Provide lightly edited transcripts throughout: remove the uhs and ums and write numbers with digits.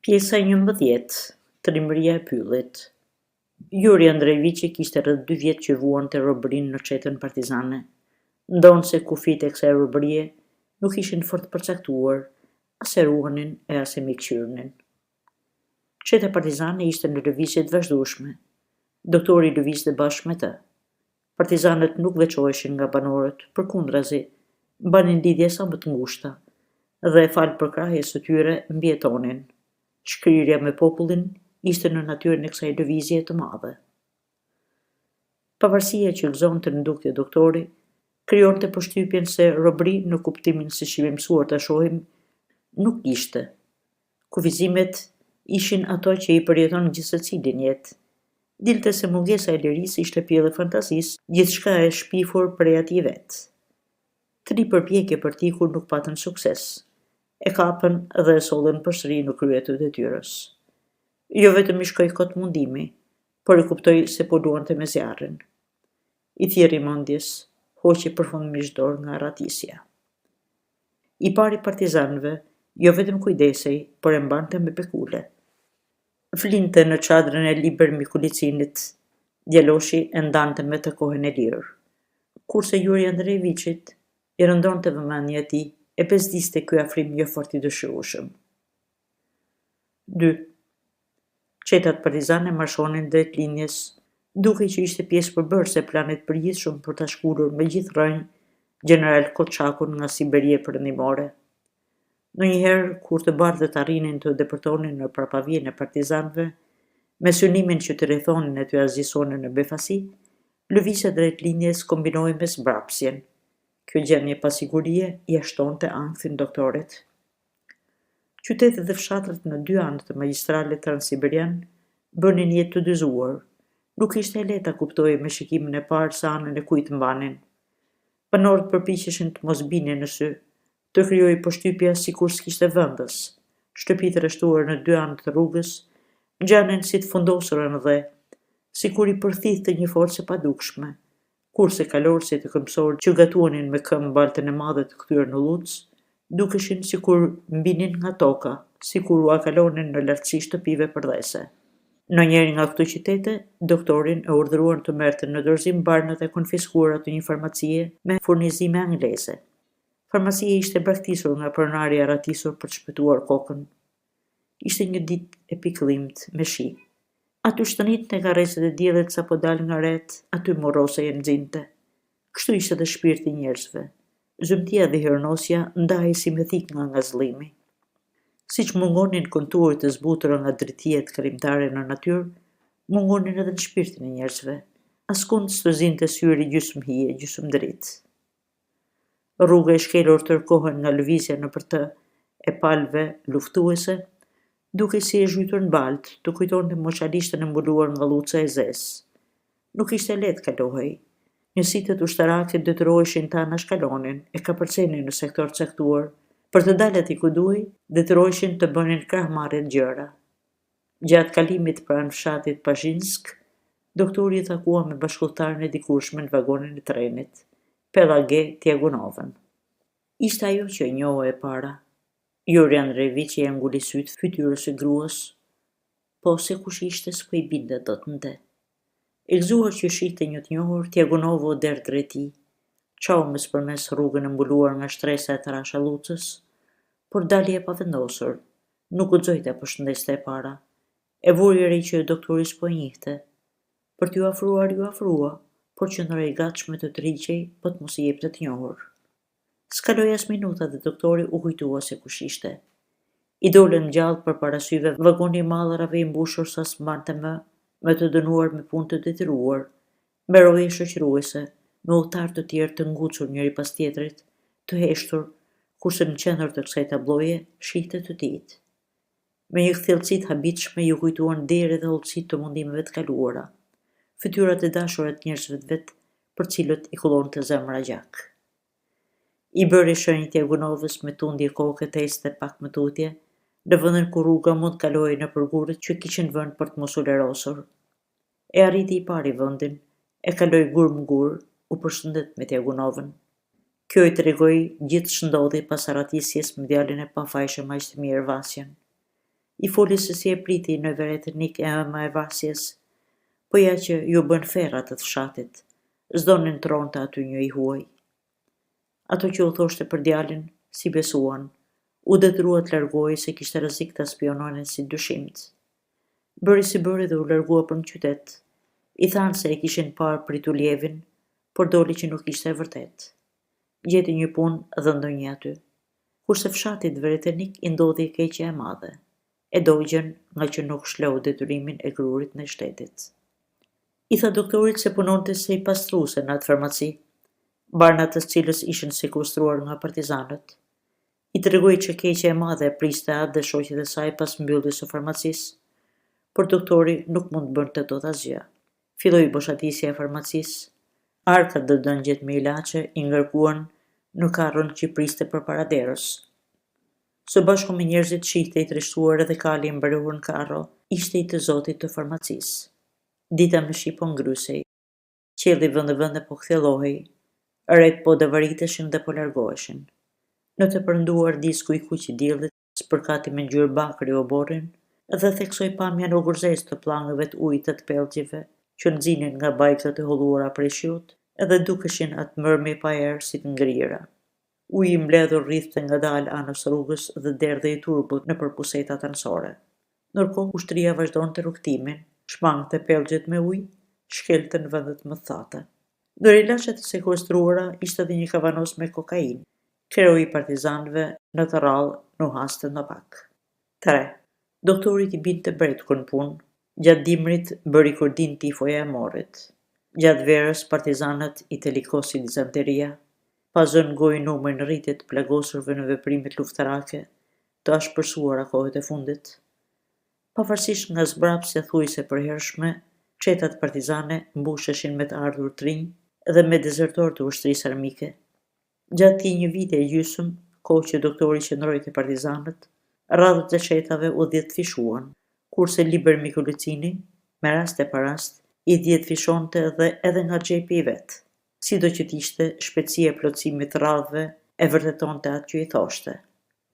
Pjesa 11, Trimëria e pyllit. Juri Andrejeviçi kishte rreth 2 vjet që vuante robërinë në çetën partizane, ndonse kufijtë e kësaj robërie nuk ishin fort përcaktuar, as e ruanin e as e mikqyrnin. Çeta partizane ishte në lëvizje të vazhdueshme. Doktori lëvizte bashkë me të. Partizanët nuk veçoheshin nga banorët, përkundrazi, mbanin lidhje sa më të ngushta dhe fal përkrahjes së tyre mbjetonin. Shkrirja me popullin ishte në natyrën e kësaj lëvizje të madhe. Pavarësia që gëzonte në dukje doktori, krijonte përshtypjen se robëri në kuptimin se që jemi mësuar ta shohim, nuk ishte. Kufizimet ishin ato që i përjeton gjithsecili në jetë. Dilte se mungesa e lirisë ishte pjellë e fantazisë, gjithçka e shpifur prej atij vetë. 3 përpjekje për t'ikur nuk patën sukses. E kapën dhe e sollën përsëri në krye të detyrës. Jo vetëm i shkoi kot mundimi, por e kuptoi se po luante me zjarrin. I thjerri mendjes, hoqi përfundimisht dorë nga ratisja. I pari partizanëve, jo vetëm kujdesej, por e mbante me pekule. Flinte në çadrën e liber Mikulicinit, djaloshi e ndante me të kohën e lirë. Kurse Juri Andrejeviçit i rëndonte vëmendja e tij e bezdiste ky afrim jo fort i dëshirueshëm. 2. Çetat partizane marshonin drejt linjes, duke që ishte pjesë përbërëse e planit përgjithshëm për ta shkulur me gjithë rrënjë General Kolçakun nga Siberia Perëndimore. Ndonjëherë, kur të bardhët arrinin të depërtonin në prapavijën e partizanëve, me synimin që të rrethonin e të azgjisonin në befasi, lëvizja drejt linjes kombinoi me zbrapsjen. Kjo gjendje pasigurie ia shtonte ankthin doktorit. Qytetet dhe fshatrat në 2 anët të magjistralit transsiberian bënin jetë të dyzuar. Nuk ishte e lehtë ta kuptojë me shikimin e parë se anën e kujt mbanin. Banorët përpiqeshin të mos binin në sy, të krijojë përshtypja sikur s'kishte vendas. Shtëpitë rreshtuar në 2 anët të rrugës ngjanin si të fundosura në dhe, sikur i përthithte një forcë e padukshme, kurse kalorësit e këmbësorë që gatuanin me këmbë baltën e madhe të kthyer në Lluz, dukeshin sikur mbinin nga toka, sikur u akalonin në lartësi shtëpive përdhese. Në njëri nga këto qytete, doktorin e urdhëruan të merrte në dorëzim barnët e konfiskuara të një farmacie me furnizime angleze. Farmacia ishte braktisur nga pronari i ratisur për të shpëtuar kokën. Ishte një ditë e pikëllimt me shi. Aty shtënitën e garrezet e diellit sapo dalë nga ret, aty morrosej e nxinte. Kështu ishte dhe shpirti i njerëzve. Zymtia dhe hirnosja ndahej si me thik nga ngazëllimi. Siç mungonin konturet e zbutura nga drejtijet kalimtare në natyrë, mungonin edhe në shpirtin e njerëzve. Askund s'të zinte syri gjysmë hije, gjysmë dritë. Rruga e shkelur tërkohen nga lëvizja nëpër të e palëve luftuese, duke si e zhytur në baltë, të kujtonte moçalishtën e mbuluar nga lluca e zezë. Nuk ishte lehtë kalohej. Njësitë ushtarake detyroheshin ta anashkalonin, e kapërcenin në sektor caktuar, për të dalë atij ku duhej, detyroheshin të bënin krahmarrje gjëra. Gjatë kalimit pranë fshatit Pazhinsk, doktori i takua me bashkëllëtaren e dikurshme në vagonin e trenit, Pelage Tiagunovën. Ishte ajo që e njohë e para. Juri Andrejeviçi e nguli sytë fytyrës së gruas, po se kush ishte s'po i binte dot në det. E gëzuar që shihte një të njohur, Tiagunova u der drejt tij, çau përmes rrugën e mbuluar nga shtresa e trasha Llucës, por dali e pavendosur, nuk guxoi ta përshëndeste e para. E vuri re që doktori s'po e njihte. Për t'ju afrua, por qëndroi i gatshme të tërhiqej, po të mos i jepte të njohur. S'kaloi as minuta dhe doktori u kujtua se kush ishte. I dolën gjallë përpara syve vagoni i mallrave i mbushur sa s'mbante më, me të dënuar me punë të detyruar, me roje shoqëruese, me udhëtar të tjerë të ngucur njëri pas tjetrit, të heshtur, kurse në qendër të kësaj tabloje shihte të ditë. Me një kthjellësi të habitshme ju kujtuan deri dhe hollësitë të mundimeve të kaluara, fytyrat e dashura të njerëzve të vet, për cilët i kullonte zemra gjak. I bëri shenjë Tiagunovës me tundje koke të iste pak më tutje, në vendin ku rruga mund kalohej nëpër gurët që kishin vënë për të mos u lerosur. E arriti i pari vendin, e kaloi gur më gur, u përshëndet me Tiagunovën. Kjo i tregoi gjithë ç'ndodhi pas aratisjes me djalin e pafajshëm aq të mirë Vasjan. I foli se si e priti në veretenik e ëma e Vasjes, po ja që ju bën ferrat të fshatit, zdonin tronte aty një i huaj. Ato që u thoshte për djalin, si besuan, u detyrua të largohej se kishte rrezik ta spiononin si dyshimt. Bëri si bëri dhe u largua për në qytet. I thanë se e kishin parë Prituljevin, por doli që nuk ishte e vërtet. Gjeti një punë dhe ndonjë aty. Kurse fshatit veretenik i ndodhi keqja e madhe. E dogjen nga që nuk shlau detyrimin e grurit në shtetit. I tha doktorit se punonte se i pastruese në atë farmaci, barnat të cilës ishin sekuestruar nga partizanët. I tregoi që keqja e madhe e priste atë dhe shoqet e saj pas mbylljes së farmacisë, por doktori nuk mund bënte dot asgjë. Filloi boshatisja e farmacisë, arkat dhe dëngjet me ilaçe i ngarkuan në karron që priste përpara derës. Së bashku me njerëzit shihte i trishtuar edhe kali i mbaruar në karro, ishte i të zotit të farmacisë. Dita më shipon ngrysej. Qielli vende po kthjellohej, ret po dëvariteshin dhe po largoheshin. Në të përnduar disku i kuq i diellit spërkati me ngjyrë bakri oborrin dhe theksoi pamjen o gurzesë të pllangëve të ujit të pellgjive që nxinin nga bajkat e holluara prej shiut edhe dukeshin atë mërmi pa erë si të ngrira. Uji i mbledhur rrithte ngadalë anës rrugës dhe derdhej i turbut nëpër pusetat anësore. Ndërkohë ushtria vazhdonte rrugtimin, shmangte pellgjet me ujë, shkelte në vendet më të thata. Ndër ilaçet e sekuestruara ishte edhe një kavanos me kokainë. Kreu i partizanëve në të rrallë nuk haste në pak. 3. Doktorit i binte bretkun punë, gjatë dimrit bëri kurdin tifoja e morrit. Gjatë verës partizanët i telikosin dizanteria, pa zënë gojë numër në rritje të plagosurve në veprimet luftarake, të ashpërsuara kohët e fundit. Pavarësisht nga zbrapsja thuajse e përhershme, çetat partizane mbusheshin me të ardhur të rinj dhe me dezertor të ushtrisë armike. Gjatë një vite e gjysmë, kohë që doktori qëndroi te partizanët, radhët e çetave u dhjetëfishuan, kurse Liber Mikulicini, me rast e pa rast, i dhjetëfishonte edhe nga xhepi i vet. Sido që t'ishte, shpejtësia e plotësimit të radhëve e vërtetonte atë që i thoshte.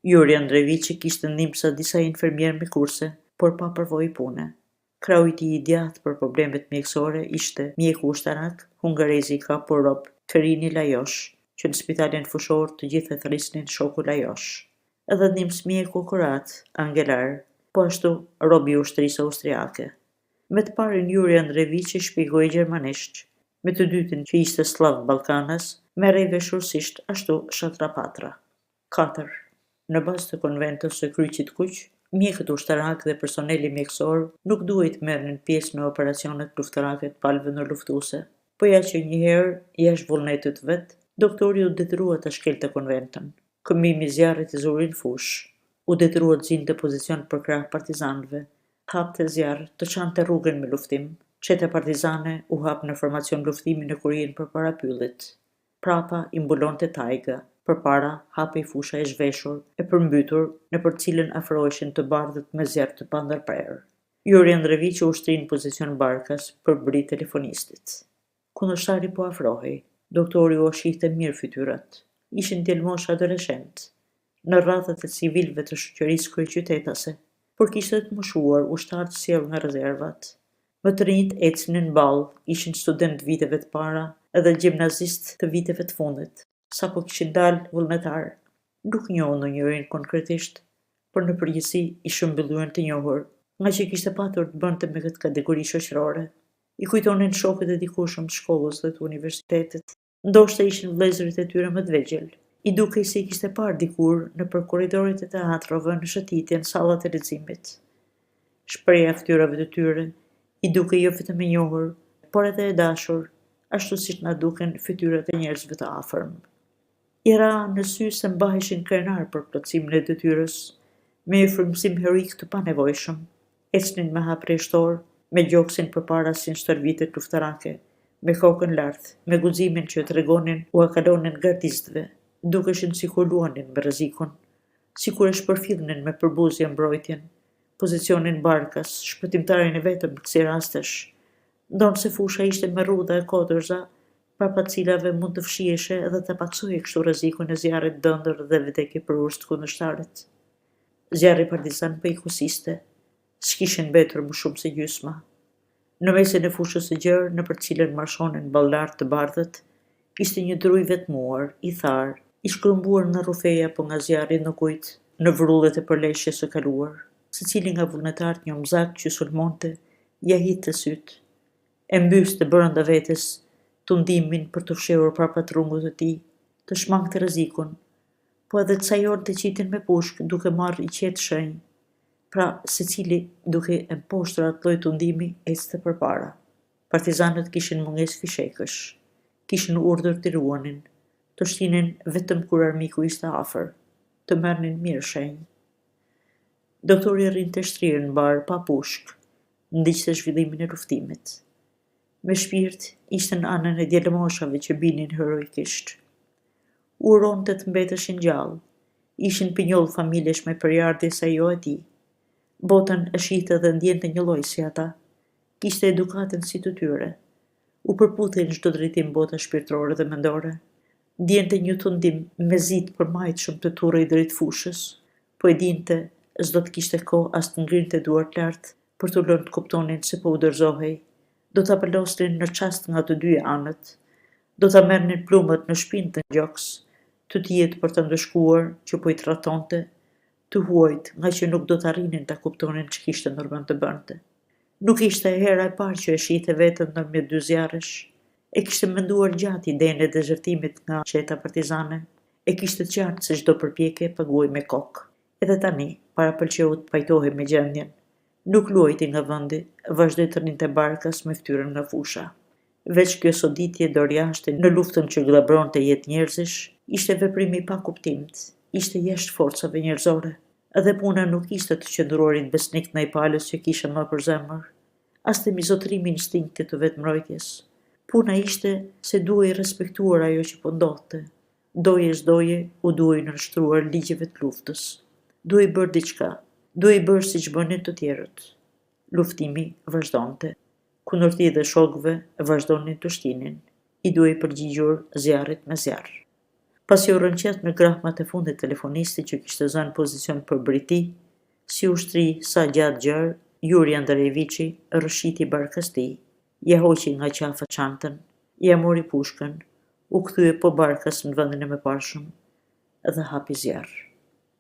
Juri Andreviçi kishte ndihmësa disa infermier me kurse, por pa përvojë pune. Krau i tij i djathtë për problemet mjekësore ishte mjeku ushtarak, hungarezi i kapur rob Kerini Lajosh, që në spitalin fushor të gjithë e thrisnin shoku Lajosh. Edhe ndihmës mjeku kurat, Angelar, po ashtu robi i ushtrisë austriake. Me të parin Juri Andreviçi shpjegoi gjermanisht, me të dytin që ishte slav Ballkanas, merrej veshurësisht ashtu shatrapatra. 4. Në bazë të konventës së Kryqit Kuq, mjekët ushtarak dhe personeli mjekësor nuk duhej të merrnin pjesë në operacionet luftarake të palëve ndërluftuese, po ja që njëherë jashtë vullnetit vet, doktori u detyrua ta shkelte konventën. Këmbimi i zjarrit i zuri në fush, u detyrua të zinte pozicion për krah partizanëve, hapte zjarr, të çante rrugën me luftim. Çeta partizane u hap në formacion luftimi në Kurinë përpara pyllit. Prapa i mbulonte tajga, përpara hapej fusha e zhveshur e përmbytur nëpër cilën afroheshin të bardhët me zjarr të pandarprerë. Juri Andreviçi ushtri në pozicion barkas për bri telefonistit. Kundërshtari po afrohej. Doktori u shihte mirë fytyrat. Ishin djelmosh adoleshent, në rradhët e civilëve të shoqërisë kryeqytetase, por kishte të moshuar ushtar të sjellë nga rezervat. Më të rinjt ecnin ballë, ishin student viteve të para edhe gjimnazist të viteve të fundit, sapo kishin dalë vullnetar. Nuk njohën ndonjërin konkretisht, por në përgjithësi i shëmbyllyen të njohur, nga që kishte patur të bënte me këtë kategori shoqërore. I kujtonin shokët e dikushëm të shkollës dhe të universitetit. Ndoshta ishin vëllezërit e tyre më të vegjël. I dukej se i kishte parë dikur nëpër korridoret e teatrove në shëtitjen sallat e leximit. Shpreha e fytyrave të tyre i duke jo vetëm e njohur, por edhe e dashur, ashtu siç na duken fytyrat e njerëzve të afërm. I ra në sy se mbaheshin krenar për plotësimin e detyrës, me një frymëzim heroik të panevojshëm, ecnin me hap rreshtor, me gjoksin përpara si në stërvitet luftarake, me kokën lart, me guximin që tregonin u akalonin gardistëve, dukeshin sikur luanin me rrezikun, sikur e shpërfillnin me përbuzje mbrojtjen, pozicionin barkas, shpëtimtarin e vetëm në kësi rastesh, ndonë se fusha ishte me rrudha e kodërza, prapa cilave mund të fshiheshe edhe të paksoje kështu rrezikun e zjarrit dëndër dhe vdekje për urs të kundërshtarit. Zjarri partizan për i kusiste, s'kishin mbetur më shumë se gjysma. Në mesin e fushës së gjerë, në për cilën marshonin ballar të bardhët, ishte një druj vetmuar, i tharë, i shkrumbuar nga rufeja po nga zjarri në kujt, në vrullet e përleshjes së kaluar, se cili nga vullnetarët një mzak që sulmonte, ja hit të sytë, e mbys të brënda vetes tundimin për të fshehur prapa trungut të tij, të shmangte rrezikun, po edhe të sajon të qitin me pushk duke marrë i qetë shenjë, pra secili duke e mposhtur atë lloj tundimi ecte përpara. Partizanët kishin mungesë fishekësh, kishin urdhër të ruanin, të shtinin vetëm kur armiku ishte afër, të merrnin mirë shenjë. Doktori rrinte shtrirë në bar pa pushk, ndiqte zhvillimin e luftimit. Me shpirt ishte në anën e djalomoshave që binin heroikisht. Uronte të mbeteshin gjallë, ishin pinjoll familjesh me përjardhje sa jo e tij. Botën e shihte dhe ndjente një lloj si ata, kishte edukatën si të tyre. U përputhej në çdo drejtim bota shpirtërore dhe mendore. Ndjente një tundim me zit përmajtshëm të turrej drejt fushës, po e dinte s'do të kishte kohë as të ngrinte duart lart për t'u lënë të kuptonin se po u dorëzohej. Do ta palosnin në çast nga të dy anët. Do ta merrnin plumët në shpinë të ngjoks, të tijet për të ndëshkuar që po i tratonte, të huajt nga që nuk do të arrinin ta kuptonin që kishte ndërmend të bënte. Nuk ishte e hera e parë që e shihte veten ndërmjet dy zjarresh. E kishte menduar gjatë idenë e dezertimit nga qeta partizane, e kishte qartë se çdo përpjekje paguaj me kokë. Edhe tani, para pëlqeu të pajtohej me gjendjen. Nuk luajti nga vendi, vazhdoi të rrinte barkas me fytyrën nga fusha. Veç kjo soditje dorjashte në luftën që glabronte jetë njerëzish, ishte veprimi pa kuptimt, ishte jashtë forcave njerëzore. Edhe puna nuk ishte të qëndruarit besnik ndaj palës që kisha më për zemër, as të mizotrimi instinktit të vetmbrojtjes. Puna ishte se duhej respektuar ajo që po ndodhte. Doje s'doje u duhej nënshtruar ligjeve të luftës. Duhej bërë diçka, duhej bërë siç bënin të tjerët. Luftimi vazhdonte. Kundërti dhe shokëve vazhdonin të shtinin, i duhej përgjigjur zjarrit me zjarr. Pasi u rënqet në grahmat e fundit telefonisti që kishte zënë pozicion për Briti, si ushtri sa gjatë gjarë, Juri Andrejeviçi rrëshiti barkës tij, ja hoqi nga qafa çantën, ja mori pushkën, u kthye po barkës në vendin e mëparshëm dhe hapi zjarr.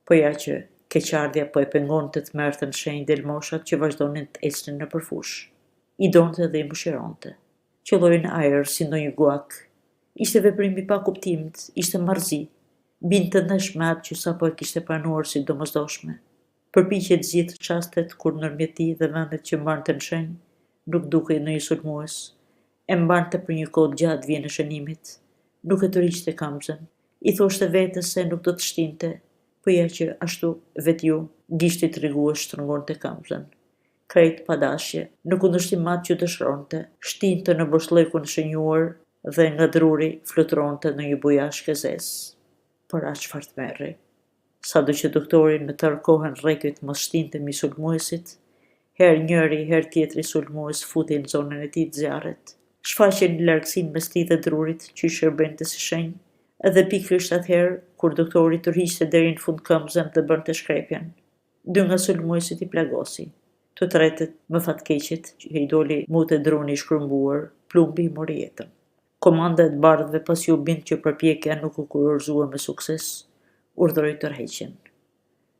Po ja që keqardhja po e pengonte të merrten shenjë delmoshat që vazhdonin të ecnin në përfush. I donte dhe i mëshironte. Qëlloi në ajër si ndonjë guak. Ishte veprimi pa kuptimt, ishte marrëzi. Binte ndesh me atë që sapo e kishte pranuar si domosdoshme. Përpiqej të zgjidhte çastet kur ndërmjet tij dhe vendet që mbante në shenjë, nuk dukej në një sulmues. E mbante për një kohë gjatë vjen e shënimit. Nuk e tërhiqte kamzën. I thoshte vetes se nuk do të shtinte, po ja që ashtu vetë ju gishti tregues shtrëngonte kamzën. Krejt pa dashje, në kundërshtim atë që dëshironte, shtinte në boshllëkun shënjuar dhe nga druri fluturonte në një bujashk e zezë. Por aq çfarë të merri? Sado që doktori në tërë kohën rrekët mos shtinte mi sulmuesit, herë njëri, herë tjetri sulmues futi në zonën e tij të zjarrit. Shfaqen në largësinë mes tij dhe drurit që i shërbente si shenjë, edhe pikërisht atëherë kur doktori tërhiqte deri në fund këmbëzën dhe bënte shkrepjen. Dy nga sulmuesit i plagosi. Të tretet më fatkeqet që i doli mute druni i shkrumbuar, plumbi i mori jetën. Komanda e të bardhëve pasi u bind që përpjekja nuk u kurorëzua me sukses, urdhëroi tërheqjen.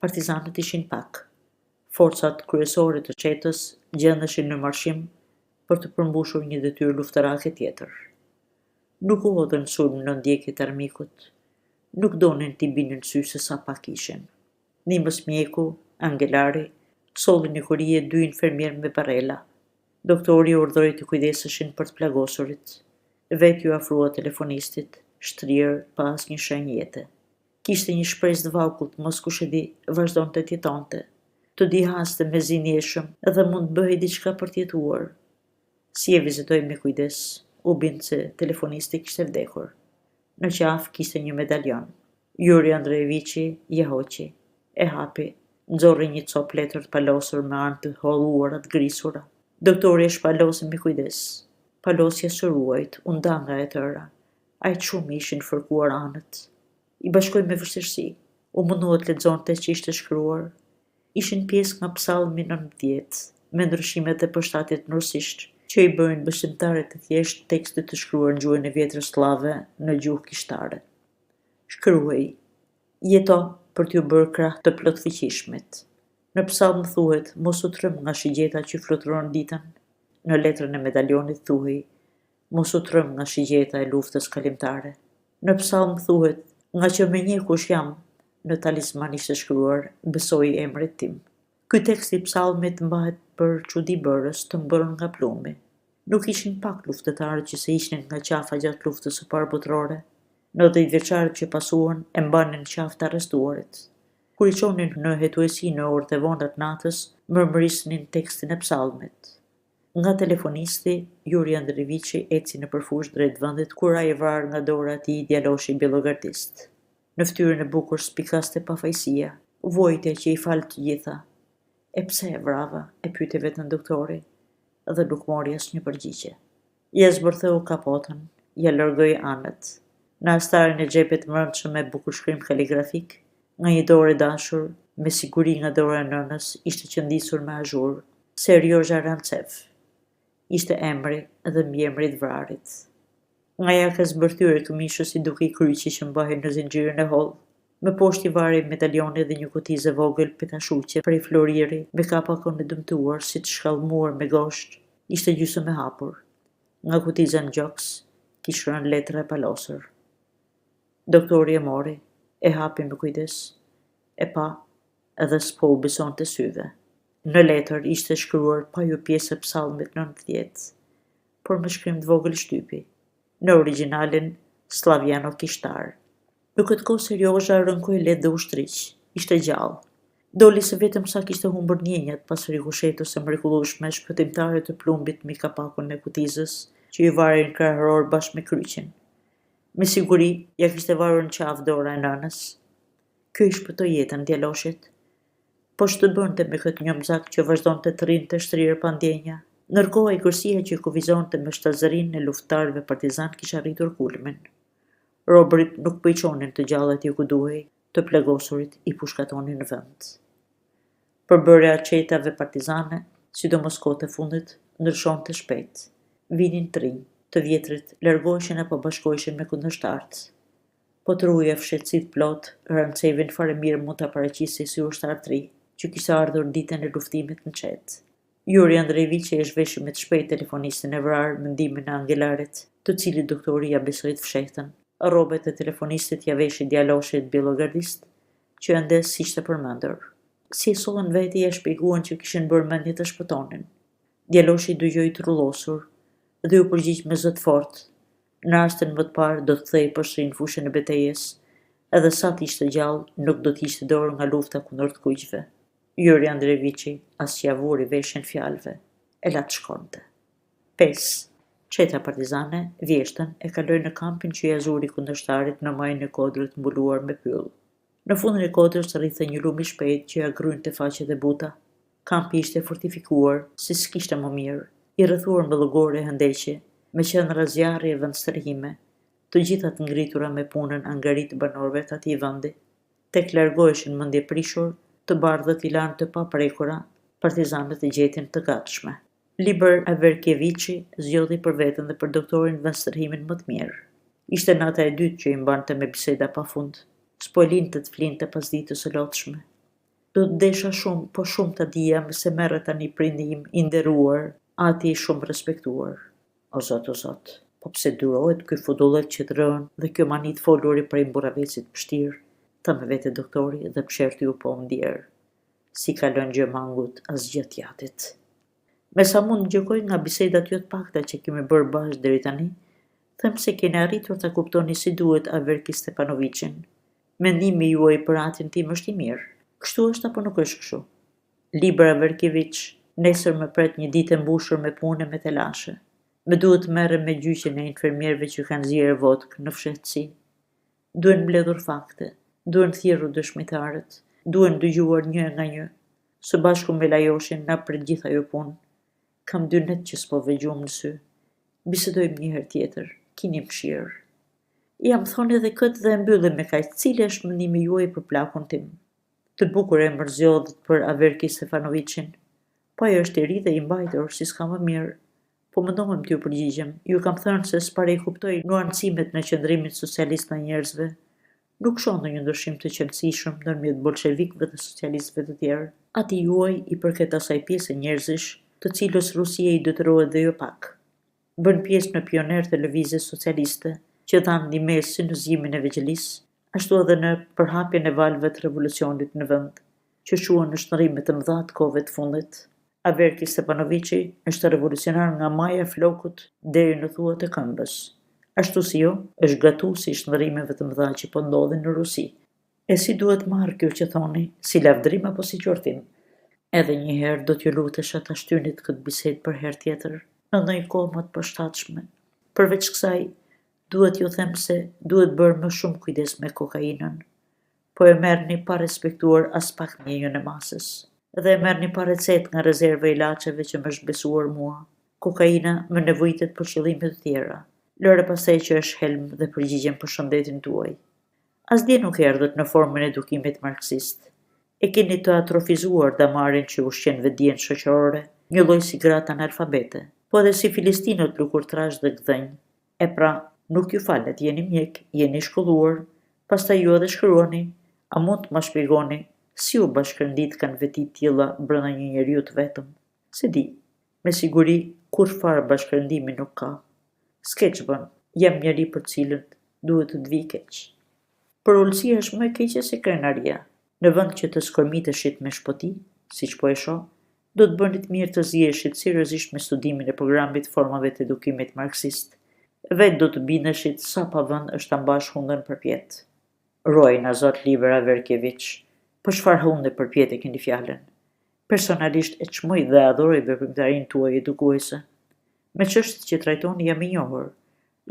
Partizanët ishin pak. Forcat kryesore të çetës gjendeshin në marshim për të përmbushur një detyrë luftarake tjetër. Nuk u hodhën sulm në ndjekjet e armikut. Nuk donin t'i binin sy se sa pak ishin. Nimës mjeku, angelari, solli një kurije 2 infermier me barela. Doktori urdhëroi të kujdeseshin për të plagosurit. Vetë ju afrua telefonistit, shtrirë pa asnjë shenjë jete. Kishte një shpresë të vogël, mos kush e di, vazhdonte të jetonte. Të dihaste me zi njeshëm dhe mund të bëhej diçka për të jetuar. Si e vizitoi me kujdes, u bind se telefonisti kishte vdekur. Në qafë kishte një medaljon. Juri Andrejeviçi ja hoqi, e hapi, nxorri një copë letër të palosur me anë të holluara të grisura. Doktori e shpalosi me kujdes. Palosja së ruajt, u nda nga e tëra. Aq shumë ishin fërkuar anët. I bashkoi me vështirësi. U mundua të lexonte që ishte shkruar. ishin pjesë nga Psallmi 19, me ndryshimet e përshtatjet në rusisht, që i bëjnë besimtarët të thjesht tekstet të shkruar në gjuhën e vjetër slave në gjuhë kishtare. Shkruaj, jeto për t'ju bërë krah të plotfuqishmit. Në Psallm thuhet, mos u trëm nga shigjeta që fluturon ditën. Në letrën e medaljonit thuhej, mos u trëm nga shigjeta e luftës kalimtare. Në Psallm thuhet, nga që me një kush jam, në talisman ishte shkruar, besoj emrit tim. Ky tekst i psallmit mbahet për çudi bërës të mbërën nga plumi. Nuk ishin pak luftëtarët që se ishin nga qafa gjatë luftës së parë botërore. 90 vjeçarët që pasuan e mbanin qafë të arrestuarit. Kur i çonin në hetuesi në orët e vonda të natës, mërmërisnin tekstin e psallmit. Nga telefonisti, Juri Andreviçi eci në përfush drejt vendit kur ai vrarë nga dora e tij djaloshi biellogardist. Në fytyrën e bukur spikaste pafajësia, vojtja që i falë të gjitha. E pse e vrava, e pyeti vetën doktori, dhe nuk mori asnjë përgjigje. Ja zbërtheu kapotën, ja largoi anët. Në astarin e xhepit mbrëmshëm me bukurshkrim kaligrafik, nga një dorë e dashur, me siguri nga dora e nënës, ishte qëndisur me azhur, Serioja Rancev. Ishte emri dhe mbiemri i vrarit. Nga jaka zbërthyre këmishës i duke i kryqi që mbahej në zinxhirin e hollë. Më poshtë i varri medalioni dhe një kutize vogël petashuqe prej floriri me kapakon e dëmtuar si të shkallmuar me gosht, ishte gjysmë e hapur. Nga kutiza në gjoks, kishte rënë letra e palosur. Doktori e mori, e hapi me kujdes, e pa, edhe s'po u besonte syve. Në letër ishte shkruar pa ju pjesë e psallmit 90, por me shkrim të vogël shtypi. Në origjinalin slaviano kishtar. Në këtë kohë Serioja rënkoi lehtë dhe ushtriq, ishte gjallë. Doli se vetëm sa kishte humbur ndjenjat pas rikoshetës së mrekullueshme shpëtimtare të plumbit mbi kapakun e kutizës, që i vari në krahëror bashkë me kryqin. Me siguri, ja kishte varur në qafë dora e nënës. Ky i shpëtoi jetën djaloshit. Po ç'të bënte me këtë njomzak që vazhdonte të rrinte shtrirë pa ndjenja? Ndërkohë ai kërsia që kufizonte me shtazërinë e luftëtarëve partizan kishte arritur kulmin. Robërit nuk po i çonin të gjallët ju ku duhej, të plagosurit i pushkatonin në vend. Përbërja e qetave partizane, sidomos kohët e fundit, ndryshonte shpejt. Vinin të rinj, të vjetrit, largoheshin apo bashkoheshin me kundërshtarët. Po truja fshehtësit plot, Rancevin fare mirë mund ta paraqisej si ushtar të ri, që kishte ardhur ditën e luftimit në qet. Juri Andreviçi e zhveshi me të shpejt telefonistin e vrarë me ndihmën e angelarit, të cilit doktori ja besoi të fshehtën. Rrobat e telefonistit ja veshi djaloshit biellogardist, që ende s'ishte përmendur. Si e sollën veti ja shpjeguan që kishin bërë mendje të shpëtonin. Djaloshi dëgjoi trullosur dhe u përgjigj me zë të fortë. Në rastin më të parë do të kthehej përsëri në fushën e betejës, edhe sa të ishte gjallë nuk do të ishte dorë nga lufta kundër të kuqve. Juri Andreviçi as që ja vuri veshin fjalëve, e la të shkonte. 5. Qeta partizane, vjeshtën, e kaloi në kampin që ja zuri kundërshtarit në majën e kodrët mbuluar me pyll. Në fundin e kodrës rrithej një lum i shpejt që ja grynte faqet e buta. Kampi ishte fortifikuar, si s'kishte më mirë, i rrethuar me llogore hëndeqe, me qendra zjarri e vendstërhime, të gjitha të ngritura me punën angarit të banorëve të atij vendi. Tek largoheshin mendje prishur, të bardhët i lanë të paprekura, partizanët e gjetin të gatshme. Liber Averkeviçi zgjodhi për veten dhe për doktorin vendstërhimin më të mirë. Ishte nata e dytë që i mbante me biseda pafund. S'po linte të flinte pas ditës së lotshme. Do të desha shumë, po shumë ta dija se merret tani prindi im i nderuar, ati i shumë respektuar. O zot, po pse durohet ky fudullet që të rën dhe kjo mani të foluri prej mburravecit pështirë, tha me vete doktori dhe psherti u po ndjerë. Si kalon gjëmangut as gjatë jatit. Me sa mund gjykoj nga bisedat jo të pakta që kemi bërë bashkë deri tani, them se keni arritur ta kuptoni si duhet Averki Stepanovićin. Mendimi juaj për atin tim është i mirë. Kështu është apo nuk është kështu? Liber Averkeviç, nesër më pret një ditë e mbushur me punë me telashe. Më duhet të merrem me gjyqjen e infermierëve që kanë zgjerë vodkë në fshehtësi. Duhen mbledhur fakte, duhen thirrur dëshmitarët, duhen dëgjuar një nga një. Së bashku me Lajoshin na për gjithë ajo punë. Kam 2 net që s'po vëgjum në sy. Bisedojmë një herë tjetër, kini mëshirë. Jam thonë edhe këtë dhe mbyllim me kaq, cili është mendimi juaj për plakun tim? Të bukur e mërzjodhët për Averki Stefanovicin, po ajo është i ri dhe i mbajtur si s'ka më mirë. Po mundohem t'ju përgjigjem, ju kam thënë se s'pare i kuptoj nuancimet në qëndrimin socialist në njerëzve. Nuk shoh ndonjë ndryshim të qëndësishëm ndërmjet bolshevikëve dhe socialistëve të tjerë. Ati juaj i përket asaj pjesë njerëzish, të cilës Rusia i detyrohet dhe jo pak. Bën pjesë në pioner të lëvizjes socialiste, që dhanë ndihmesë si në zgjimin e Veçelisë, ashtu edhe në përhapjen e valve të revolucionit në vend, që shuan në shndërrime të mëdha të kohëve të fundit. Averki Stepanovici është revolucionar nga maja e flokut deri në thuat e këmbës. Ashtu si jo, është gatuesi i shndërrimeve të mëdha që po ndodhin në Rusi. E si duhet marrë kjo që thoni, si lavdrim apo si qortim? Edhe një herë do t'ju lutesha ta shtynit këtë bisedë për herë tjetër, në ndonjë kohë më të përshtatshme. Përveç kësaj, duhet ju them se duhet bërë më shumë kujdes me kokainën, po e merrni pa respektuar as pak mjenjën e masës, dhe e merrni pa recetë nga rezerva e ilaçeve që më është besuar mua. Kokaina më nevojitet për qëllime të tjera. Lëre pastaj që është helm dhe përgjigjen për shëndetin tuaj. Asdje nuk erdhët në formën e edukimit marksist. E keni të atrofizuar damarin që ushqen vetdijen shoqërore, një lloj si gratë analfabete, po edhe si filistinët lukurtrash dhe gdhenj. E pra, nuk ju falet, jeni mjek, jeni shkolluar, pastaj ju edhe shkruani, a mund të më shpjegoni si u bashkërndit kanë veti tilla brenda një njeriu të vetëm? Se di, me siguri kur farë bashkërndimi nuk ka. S'keq bën, jam njeri për cilën duhet të t'vi keq. Por ullësia është më e keqe se krenaria. Në vend që të skërmiteshit me shpoti, siç po e shoh, do të bënit mirë të zgjeshit seriozisht me studimin e programit formave të edukimit marksist. Vetë do të bindeshit sa pa vend është ta mbash hundën përpjet. Ruajna zot Liber Averkievich, për çfarë hunde përpjet e keni fjalën? Personalisht e çmoj dhe adhuroj veprimtarinë tuaj edukuese. Me çështjet që trajtoni jam i njohur.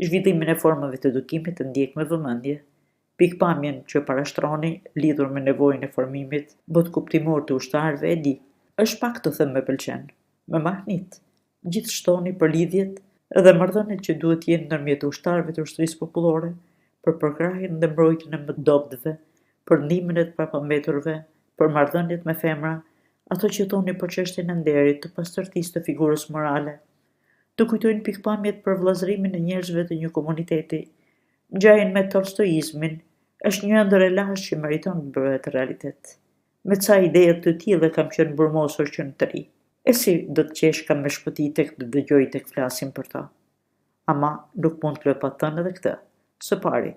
Zhvillimin e formave të edukimit të ndjek me vëmendje. Pikpamjen që parashtroni lidhur me nevojën e formimit botkuptimor të ushtarëve e di. Është pak të them me pëlqen. Me mahnit. Gjithë shtoni për lidhjet dhe marrëdhëniet që duhet jenë ndërmjet ushtarëve të ushtrisë popullore, për përkrahjen dhe mbrojtjen e mëdoptëve, për ndihmën e të papambeturve, për marrëdhëniet me femra, ato që thoni për çështjen e nderit, të pastërtisë të figurës morale. Të kujtojnë pikpamjet për vëllazërimin e njerëzve të një komuniteti. Ngjarjen me Tolstoizmin është një ëndër e lashtë që meriton të bëhet realitet. Me ca ide të tilla kam qenë burmosur që në të ri. E si do të qeshka me shpëti tek të dëgjoj tek flasim për ta. Ama nuk mund të lë pa thënë edhe këtë. Së pari,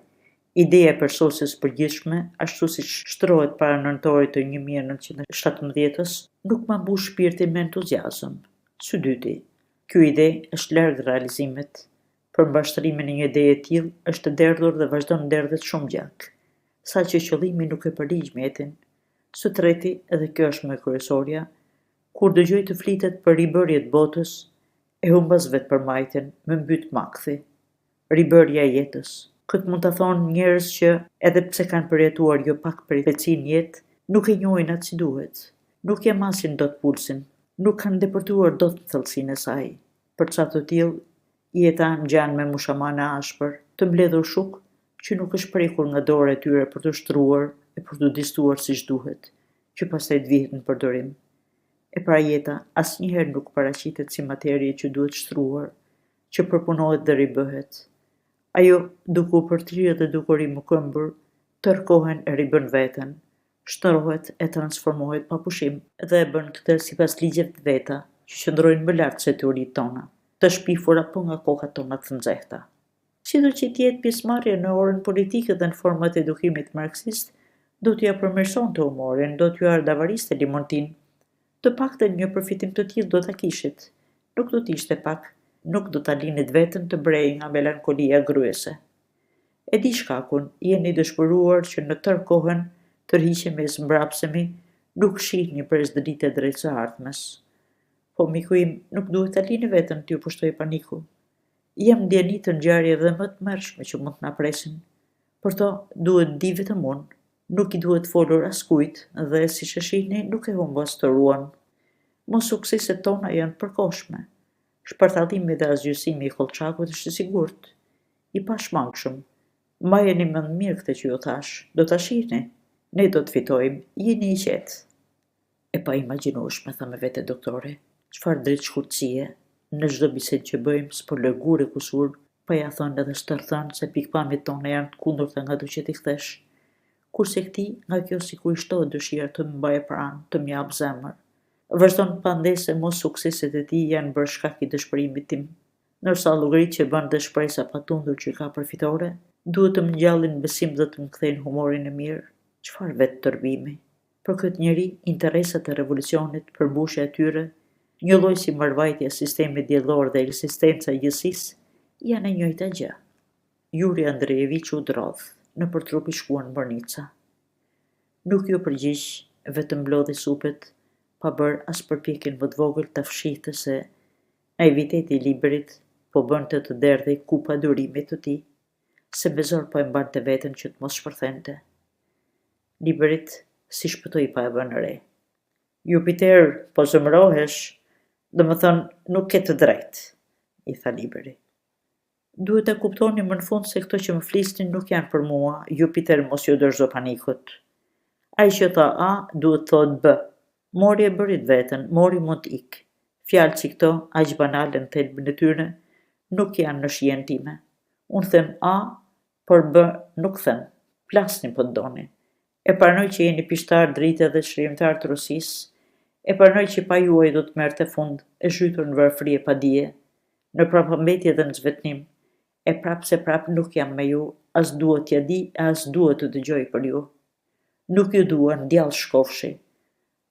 ideja e përsosjes përgjithshme, ashtu siç shtrohet para nëntorit të 1917-s, nuk ma mbush shpirtin me entuziazëm. Së dyti, ky ide është larg realizimit. Për mbashtrimin e një ideje e tillë është të derdhur dhe vazhdon nderdhet shumë gjak, saqë qëllimi nuk e përligj mjetin. Së treti, edhe kjo është më kryesorja, kur dëgjoj të flitet për ribërje të botës, e humbas vetë përmbajtjen, më mbyt makthi. Ribërja e jetës. Këtë mund ta thonë njerëz që edhe pse kanë përjetuar jo pak përjetësi në jetë, nuk e njohin atë si duhet. Nuk ja masin dot pulsin, nuk kanë depërtuar dot thellësinë e saj. Për çfarë të tillë, jeta ngjan me mushamane ashpër, të mbledhur shuk, që nuk është prekur nga dora e tyre për të shtruar e për të distuar siç duhet, që pastaj të vihet në përdorim. E pra jeta asnjëherë nuk paraqitet si materie që duhet shtruar, që përpunohet dhe ribëhet. Ajo, duke u përtrirë dhe duke u rimukëmbur, tërkohen e ribën veten, shtërohet e transformohet pa pushim, dhe e bën këtë sipas ligjeve të veta, që qëndrojnë më lart se teoritë tona, të shpifura po nga kokat tona të nxehta. Sido që t'jetë pjesëmarrje në orën politike dhe në format e edukimit marksist, do t'ja përmirësonte humorin, do t'ju ardavariste limontin. Të paktën një përfitim të tillë do ta kishit. Nuk do t'ishte pak, nuk do ta linit veten të brej nga melankolia gryese. E di shkakun, jeni dëshpëruar që në tërë kohën tërhiqemi e zmbrapsemi, nuk shihni për SDD-të drejt së ardhmes. Po miku im, nuk duhet ta lini veten t'ju pushtoj paniku. Jam ndjeni të ngjarje dhe më të mërshme që mund t'na presin. Për to, duhet di vetëm unë. Nuk i duhet folur askujt dhe si që shihni nuk e humbo as të ruan. Mos sukseset tona janë përkohshme. Shpartallimi dhe asgjësimi i Kolçakut është i sigurt, i pashmangshëm. Mbajeni mend mirë këtë që ju thash, do ta shihni. Ne do të fitojmë, jeni i qetë. E pa imagjinueshme, tha me vete doktori, çfarë drejt shkurtësie, në çdo bisedë që bëjmë, s'po lëgur e kusur, pa ja thënë edhe stërthën se pikpamjet tona janë të kundërta nga do që t'i kthesh. Kurse këtij, nga kjo sikur i shtohet dëshira të më mbaje pranë, të më jap zemër. Vazhdon pandej se mos sukseset e tij janë bërë shkak i dëshpërimit tim. Nërsa llogaritë që bën dhe shpresa patundur që ka për fitore, duhet të më ngjallin besim dhe të më kthejnë humorin e mirë. Çfarë vetë tërbimi? Për këtë njeri, interesat e revolucionit, përmbushja e tyre, një lloj si mbarvajtja e sistemit diellor dhe ekzistenca e gjësisë, janë e njëjta gjë. Juri Andrejević u drodh, nëpër trup i shkuan bërnica. Nuk ju përgjigj, vetëm mblodhi supet, pa bërë as përpjekjen më të vogël ta fshihte se naiviteti i librit po bënte të derdhej kupa durimit të tij, se bezor po e mbante veten që të mos shpërthente. Librit si shpëtoi pa e vënë re. Jupiter, po zëmërohesh, domethënë nuk ke të drejtë, i tha libri. Duhet ta kuptoni më në fund se këto që më flisnin nuk janë për mua, Jupiter mos ju dorëzo panikut. Ai që tha A, duhet thot B. Mori e bërit veten, mori mund t'ik. Fjalë si këto, aq banale në thelbin e tyre, nuk janë në shijen time. Unë them A, por B nuk them. Plasni po të doni. E pranoj që jeni pishtar drite dhe shërimtar të Rusisë, e pranoj që pa juaj do të merrte fund, e zhytur në varfëri e padije, në prapëmbetje dhe në zvetnim, e prap se prap nuk jam me ju, as duhet t'ja di, as duhet të dëgjoj për ju. Nuk ju dua, ndjall shkofshi.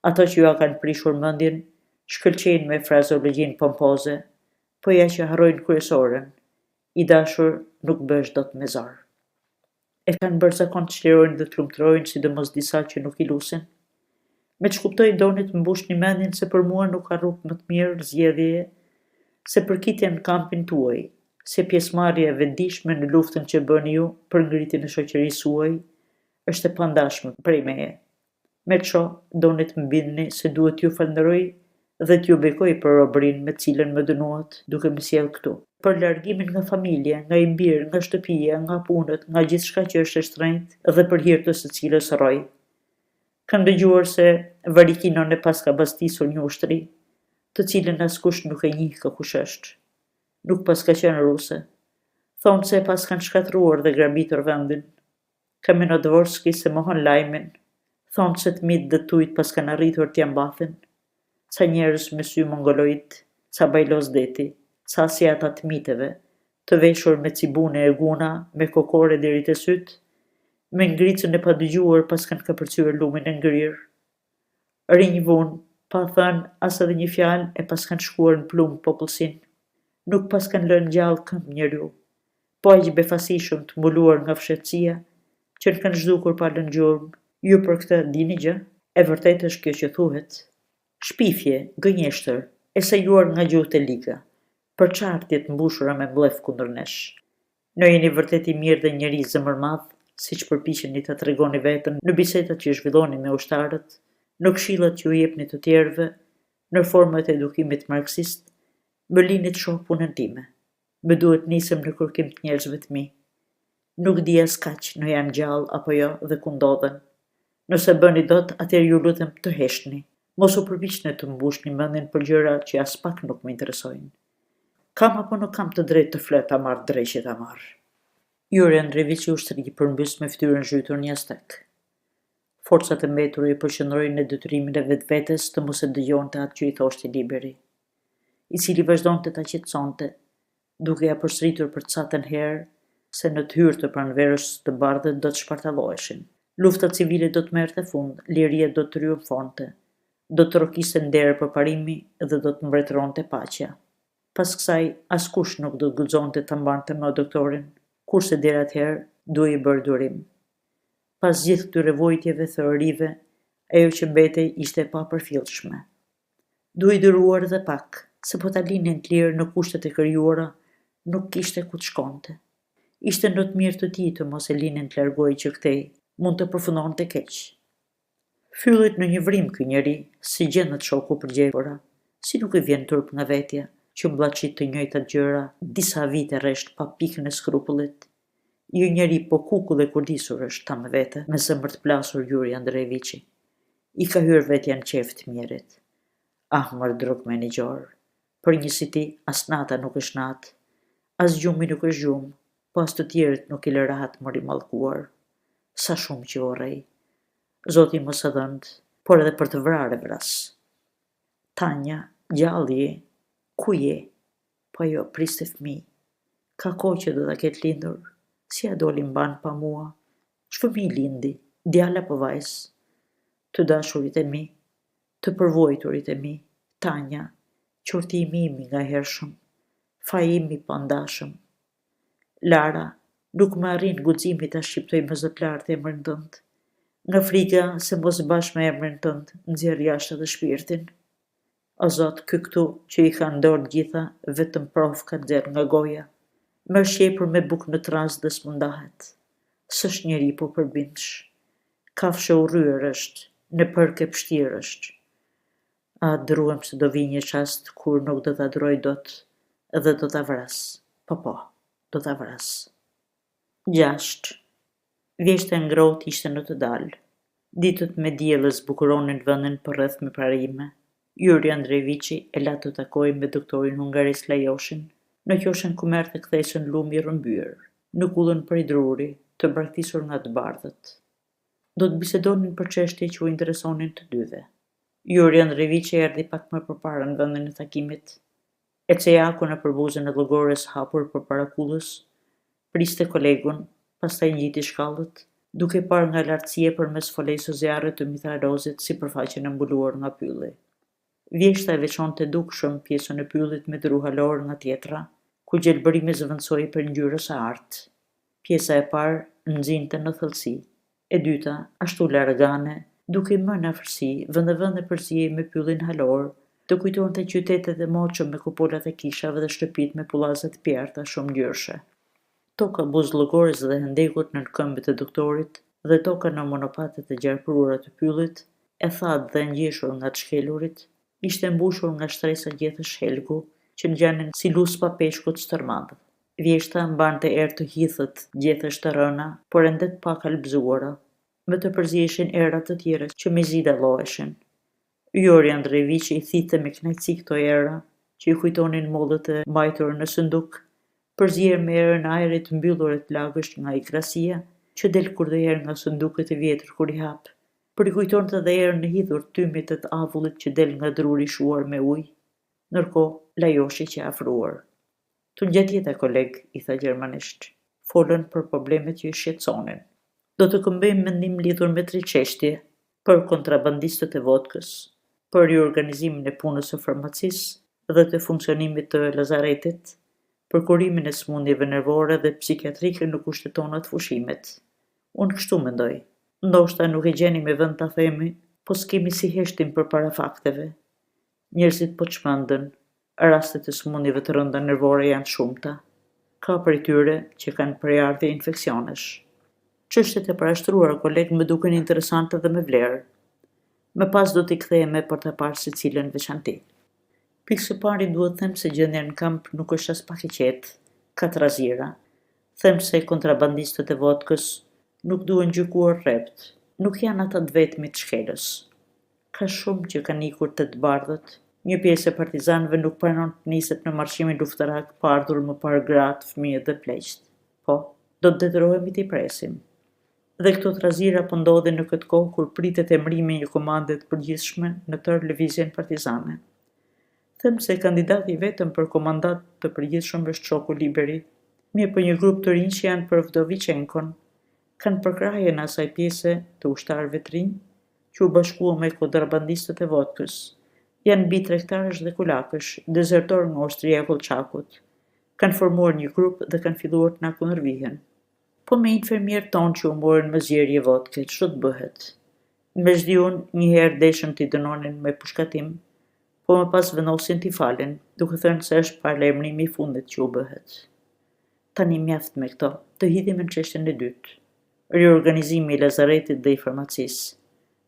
Ato që ju a kanë prishur mendjen, shkëlqejnë me frazeologjinë pompoze, po ja që harrojnë kryesoren. I dashur nuk bësh dot me zor. E kanë bërë zakon të çlirojnë dhe të lumturojnë, sidomos disa që nuk i lusin. Me që kuptoj doni të mbushni mendjen se për mua nuk ka rrugë më të mirë zgjedhje se përkitja në kampin tuaj, se pjesëmarrja e vendishme në luftën që bëni ju për ngritjen e shoqërisë suaj është e pandashme prej meje. Me ço, doni të më bindni se duhet ju falenderoj dhe t'ju bekoj për robërinë me cilën më dënuat duke më sjellë këtu. Për largimin nga familja, nga i mbir, nga shtëpia, nga punët, nga gjithçka që është e shtrenjtë dhe për hir të secilës rroj. Kam dëgjuar se Varikinon e pas ka bastisur një ushtri, të cilën askush nuk e njeh kush është. Nuk pas ka qenë ruse. Thonë se pas kanë shkatruar dhe grabitur vendin. Kamenodvorski se mohon lajmin. Thonë se të mitë dhe tujt pas kanë arritur t'ja mbathin. Ca njerëz me sy mongoloid, ca bajlos deti, ca si ata të miteve, të veshur me cibune e guna, me kokore deri te syt, me ngricën e padëgjuar pas kanë kapërcyer lumin e ngrirë. Rinj vunë, pa thënë as edhe një fjalë e pas kanë shkuar në plumë popullsin. Nuk pas kanë lënë gjallë këmbë njeriu, po aq befasishëm të mbuluar nga fshehtësia, që në kanë zhdukur pa lënë gjurmë. Ju për këtë dini gjë? E vërtet është kjo që thuhet. Shpifje, gënjeshtër, e sejuar nga gjuhët e liga, për çartjet mbushura me mblef kundër nesh. Në jeni vërtet i mirë dhe njeri zemërmadh, siç përpiqeni ta tregoni veten në bisedat që zhvilloni me ushtarët, në këshillat që u jepni të tjerëve, në format e edukimit marksist, më lini të shoh punën time. Më duhet nisem në kërkim të njerëzve të mi. Nuk di as kaq në jam gjallë apo jo dhe ku ndodhen. Nëse bëni dot, atëherë ju lutem të heshni. Mos u përpiqni të mbushni mendjen për gjëra që as pak nuk më interesojnë. Kam apo nuk kam të drejtë të flë ta marr drejtë ta marr. Juri Andrejević ushtri përmbys me fytyrën zhytur një astek. Forcat e mbetura i përqendronin në detyrimin e vetvetes të mos e dëgjonte atë që i thoshte liberi, i cili vazhdonte ta qetësonte, duke ja përsëritur për catën herë se në të hyrë të pranverës të bardhët do të shpartalloheshin. Lufta civile do të merrte fund, liria do të triumfonte, do të rrokiste nder përparimi dhe do të mbretëronte paqja. Pas kësaj, askush nuk do të guxonte ta mbante me doktorin, kurse deri atëherë duhej bërë durim. Pas gjithë këtyre vojtjeve theorive, ajo që mbetej ishte e papërfillshme. Duhej dëruar dhe pak, se po ta linin të lirë në kushtet e krijuara, nuk kishte ku të shkonte. Ishte në të mirë të tij të mos e linin të largojë që këtej mund të përfundonte keq. Fyllit në një vrim ky njeri, si gjendet shoku përgjepura, si nuk i vjen turp nga vetja, që mbllaqit të njëjtat gjëra, disa vite rresht pa pikën e skrupullit. Jo njeri po kukull e kurdisur është ta me vete, me zemër të plasur Yuri Andrejeviçi. I ka hyrë vetja në qef të mjerit. Ahmar drog me një gjorë. Për një si ti, as nata nuk është natë, as gjumi nuk është gjumë, po as të tjerët nuk i lërahat më rimallkuar. Sa shumë që vorrej. Zoti mos e dhënd, por edhe për të vrarë vras. Tanja, gjalli je, ku je? Po jo, priste fëmi. Ka kohë që do ta ketë lindur. Si a doli mban pa mua? Ç'fëmijë lindi? Djala po vajzë? Të dashurit e mi, të përvojturit e mi, Tanja, qortimi im i nga hershëm, faji im i pandashëm. Lara, nuk më arrin guximi ta shqiptoj më zotlartë emrin tënd, nga frika se mos bashkë me emrin tënd nxjerr jashtë edhe shpirtin. O Zot, ky këtu që i ka ndorë gjitha, vetëm prof ka nxjerr nga goja. Më shqepur me buk në traz dhe s'mundahet. S'është njeri po përbindsh. Kafshë u rryer është, në përke pështirë është. A druhem se do vi një çast kur nuk do ta duroj dot, edhe do ta vras. Po, do ta vras. 6. Vjeshta e ngrohtë ishte në të dalë. Ditët me diellës bukuronin vendin përreth me parime. Yuri Andrejeviçi e la të takojë me doktorin hungaris Lajoshin, në qoshën ku merrte kthesën lumi i rrëmbyer, në kullën prej druri, të braktisur nga të bardhët. Do të bisedonin për çështje që u interesonin të dyve. Yuri Andrejeviçi erdhi pak më përpara në vendin e takimit. Ecejaku në përbuzën e llogores hapur përpara kullës, priste kolegun, pastaj ngjiti shkallët, duke parë nga lartësia përmes folesë zjarre të mitharozit sipërfaqen e mbuluar nga pylli. Vjeshta e veçonte dukshëm pjesën e pyllit me dru halor nga tjetra, ku gjelbërimi zëvendësoi për ngjyrës së artë. Pjesa e parë nxinte në thellësi, e dyta ashtu largane, duke më në afërsi vende përzije me pyllin halor, të kujtonte qytetet e moqëm me kupolat e kishave dhe shtëpit me pullazet të pjerta shumë ngjyrshe. Toka buzëllëgores dhe hendekut nën këmbët e doktorit dhe toka në monopatet e gjarpëruara të pyllit, e thatë dhe ngjeshur nga të shkelurit, ishte mbushur nga shtresa gjethe shelgu që ngjanin si luspa peshkut stërmadh. Vjeshta mbante erë të hithët gjethesh të rëna, por ende të pak albëzuara, me të përziheshin era të tjera që mezi dalloheshin. Yuri Andrejeviçi i thithte me kënaqësi këto era, që i kujtonin mollët e mbajtur në sënduk, përzier me erën e ajrit mbyllur e të lagësht nga ikrasia, që del kurrëherë nga sënduket e vjetër kur i hap. Për i kujtonte edhe erën e hidhur tymit të avullit që del nga druri shuar me ujë, ndërkohë Lajoshi që afruar. Tu ngjatjeta koleg, i tha gjermanisht, folën për problemet që i shqetësonin. Do të këmbejmë mendim lidhur me 3 çështje, për kontrabandistët e vodkës, për riorganizimin e punës së farmacisë dhe të funksionimit të lazaretit, për kurimin e sëmundjeve nervore dhe psikiatrike në kushtet tona të fushimit. Unë kështu mendoj. Ndoshta nuk e gjeni me vend ta themi, po s'kemi si heshtim përpara fakteve. Njerëzit po çmenden, rastet e sëmundjeve të rënda nervore janë shumëta. Ka prej tyre që kanë prejardhje infeksionesh. Çështjet e parashtruara koleg më duken interesante dhe me vlerë. Më pas do t'i kthehemi për të parë secilën veçanti. Pikë së pari duhet them se gjendja në kamp nuk është as pak e qetë, ka trazira. Them se kontrabandistët e vodkës nuk duhen gjykuar rrept, nuk janë ata të vetmit të shkelës. Ka shumë që kanë ikur të të bardhët. Një pjesë e partizanëve nuk pranon të niset në marshimin luftarak pa ardhur më parë gratë, fëmijët dhe pleqt. Po, do të detyrohemi t'i presim. Dhe këto trazira po ndodhin në këtë kohë kur pritet emrimi i një komande të përgjithshme në tërë lëvizjen partizane. Them se kandidati vetëm për komandat të përgjithshëm është shoku Liberi, mirë për një grup të rinj që janë për Vdoviçenkon, kanë përkrahjen e asaj pjese të ushtarëve të rinj që u bashkuan me kontrabandistët e vodkës. Janë mbi tregtarësh dhe kulakësh, dezertor nga ushtria e Kolçakut. Kanë formuar një grup dhe kanë filluar të na kundërvihen. Po me infermierët tonë që u morën me zjerje vodke, ç'do të bëhet? Me zhdiun një herë deshën t'i dënonin me pushkatim, po më pas vendosin t'i falin, duke thënë se është paralajmërimi i fundit që u bëhet. Tani mjaft me këto, të hidhemi në çështjen e dytë. Riorganizimi i lazaretit dhe i farmacisë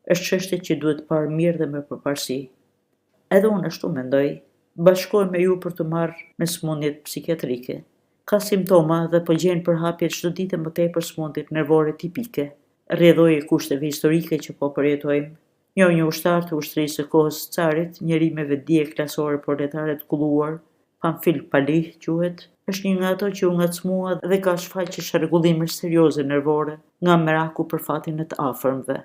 është çështje që duhet parë mirë dhe me përparësi. Edhe unë ashtu mendoj, bashkohem me ju për të marrë me sëmundjet psikiatrike. Ka simptoma dhe po gjen përhapje çdo ditë më tepër sëmundje nervore tipike, rrjedhoi kushteve historike që po përjetojmë. Një ushtar të ushtrisë së kohës së carit, njeri me vetdije klasore proletare të kulluar, Pamfil Palih quhet, është një nga ato që u ngacmua dhe ka shfaqë rregullime serioze nervore nga meraku për fatin e të afërmve.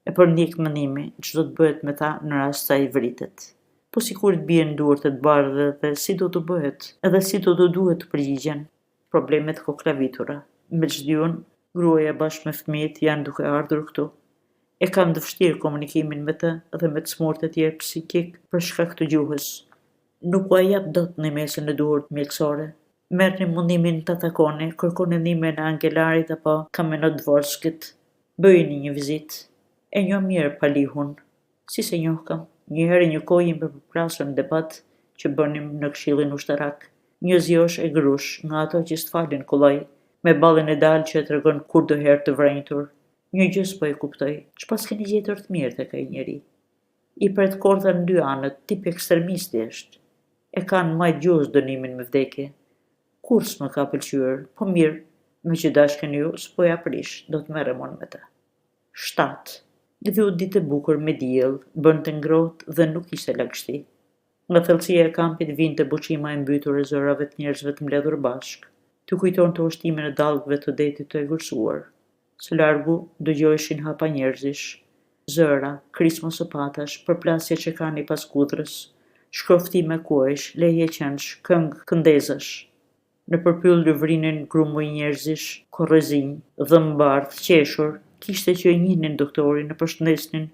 E për ndjekmënimi, ç'do të bëhet me ta në rast se ai vritet. Po sikur të bien duart e të bardhë dhe si do të bëhet, edhe si do të duhet të përgjigjen. Problemet koklavitura. Me ç'diun, gruaja bashkë me fëmijët janë duke ardhur këtu. E kam të vështirë komunikimin me të dhe me të smurt e tjerë psikik për shkak të gjuhës. Nuk ua jap dot në mesën e duhur mjekësore. Merrni mundimin të takoni, kërkoni ndihmën e Angelarit apo Kamenodvorskit. Bëjini një vizitë. E njoh mirë Palihun. Si se njoh kam. Një herë një kohë jemi përplasur në debat që bënim në Këshillin Ushtarak. Një zjosh e grush nga ato që s'falin kollaj, me ballin e dalë që e tregon kur do herë të vrenjtur. Një gjë s'po e kuptoj. Ç'pas keni gjetur të mirë tek ai njeri? I pret kortha në dy anët, tip ekstremisti është. E kanë majt gjuhës dënimin me vdekje. Kur s'më ka pëlqyer, po mirë, me që dashken ju, s'po ja prish, do të merrem unë me të. 7. Gdhu ditë e bukur me diell, bënte ngrohtë dhe nuk ishte lagështi. Nga thellësia e kampit vinte buçima e mbytur e zërave të njerëzve të mbledhur bashk, të kujtonte ushtimin e dallgëve të detit të egërsuar. Së largu dëgjoheshin hapa njerëzish, zëra, krismo së patash, përplasje që kanë i pas kudrës, shkroftime kuajsh, lehje qensh, këngë këndezash. Në përpyll lëvrinin grumuj njerëzish, korrezinj, dhëmbardh, qeshur, kishte që e njihnin doktorin, e përshëndesnin,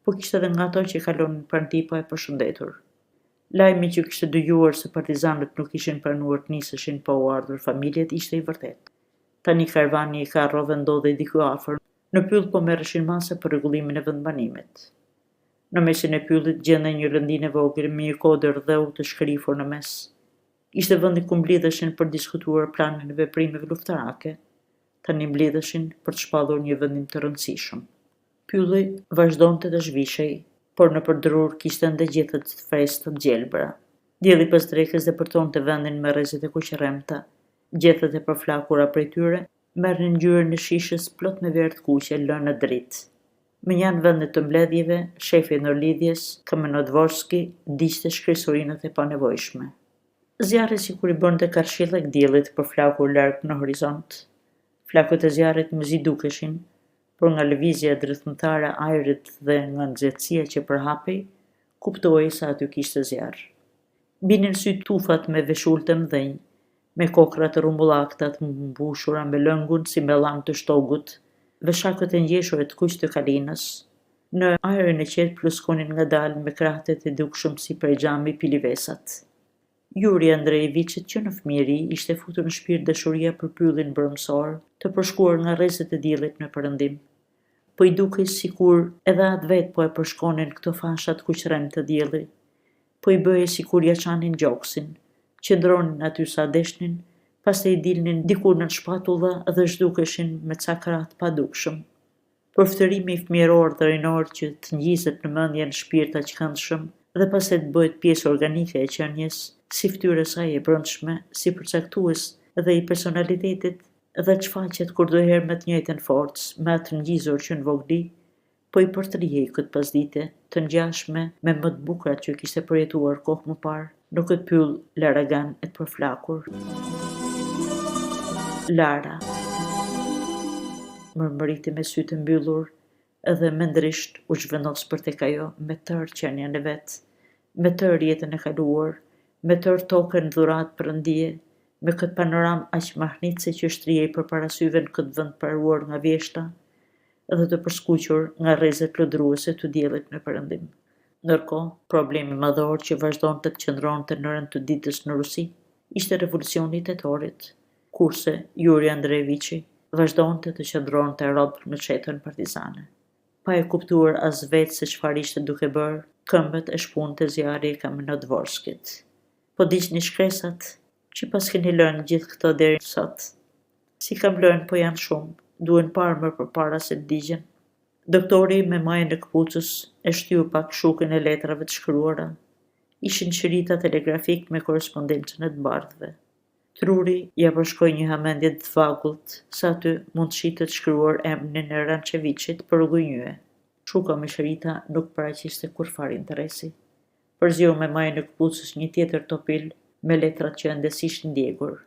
po kishte edhe nga ato që kalonin pranë tij pa e përshëndetur. Lajmi që kishte dëgjuar se partizanët nuk ishin pranuar të niseshin pa u ardhur familjet ishte i vërtet. Tani karvani i karrove ndodhej diku afër. Në pyll po merreshin masa për rregullimin e vendbanimit. Në mesin e pyllit gjenden një rëndinë e vogël me një kodër dheu të shkrifur në mes. Ishte vendi ku mblidheshin për diskutuar planin e veprimeve luftarake. Tani mblidheshin për të shpallur një vendim të rëndësishëm. Pylli vazhdonte të zhvishej, por në përdrur kishte ende gjethet të freskëta të gjelbra. Dielli pas drekës depërtonte vendin me rrezet e kuqërremta. Gjethet e përflakura prej tyre merrnin ngjyrën e shishës plot me verë të kuqe lënë në dritë. Me janë vendet të mbledhjeve, shefi i ndërlidhjes, Kamenodvorski, diqte shkrisurinat e panevojshme. Zjarri sikur i bënte karshillek diellit përflakur larg në horizont. Flakët e zjarrit më zi dukeshin, por nga lëvizja e drithmëtare ajrit dhe nga nxehtësia që përhapej, kuptoi se aty kishte zjarr. Binin sy tufat me veshull të mdhenj, me kokra të rrumbullakta të mbushura me lëngun si me llang të shtogut, veshakët e ngjeshura të kuq të kalinës. Në ajrin e qetë pluskonin ngadalë me krahtet e dukshëm si prej xhami pilivesat. Juri Andrejeviçit që në fëmijëri ishte futur në shpirt dashuria për pyllin brëmsor, të përshkuar nga rrezet e diellit në perëndim. Po i dukej sikur edhe atë vet po e përshkonin këto fashat kuqrem të diellit. Po i bëhej sikur ja çanin gjoksin, qëndronin aty sa deshnin, pastaj i dilnin diku në shpatulla dhe zhdukeshin me ca krah të padukshëm. Përftërimi i fëmijëror dhe rinor që të ngjiset në mendje në shpirta që këndshëm dhe pastaj të bëhet pjesë organike e qenies, si fytyra e saj e brendshme, si përcaktues dhe i personalitetit dhe çfaqet kurdoherë me të njëjtën forcë, me atë ngjizur që në vogli, po i përtrihej këtë pasdite, të ngjashme me më të bukurat që kishte përjetuar kohë më parë në këtë pyll laragan e të përflakur. Lara mërmëriti me sy të mbyllur, edhe mendrisht u zhvendos për tek ajo me tërë qenien e vet, me tërë jetën e kaluar, me tërë tokën dhuratë perëndie, me këtë panoram aq mahnitse që shtrihej përpara syve në këtë vend paruar nga vjeshta, dhe të përskuqur nga rrezet lodruese të diellit në perëndim. Ndërkohë, problemi madhor që vazhdonte të qëndronte në rënd të ditës në Rusi ishte revolucioni i tetorit, kurse Juri Andrejeviçi vazhdonte të qëndronte rob në çetën partizane. Pa e kuptuar as vetë se çfarë ishte duke bërë, këmbët e shpunte zjarri i Kamenodvorskit. Po diqni shkresat, që pas keni lënë gjithë këto deri sot. Si kam lënë, po janë shumë, duhen parë më përpara se të digjen. Doktori me majën e këpucës e shtyu pak shukën e letrave të shkruara. Ishin qërita telegrafik me korespondencën e të bardhëve. Truri ja përshkoi një hamendje të vagullt se aty mund shitet shkruar emrin e Rançeviçit për rrugënjye. Shuka me shërita nuk paraqiste kurfar interesi. Përziu me majën e këpucës një tjetër topil me letrat që ende s'ishin ndjekur.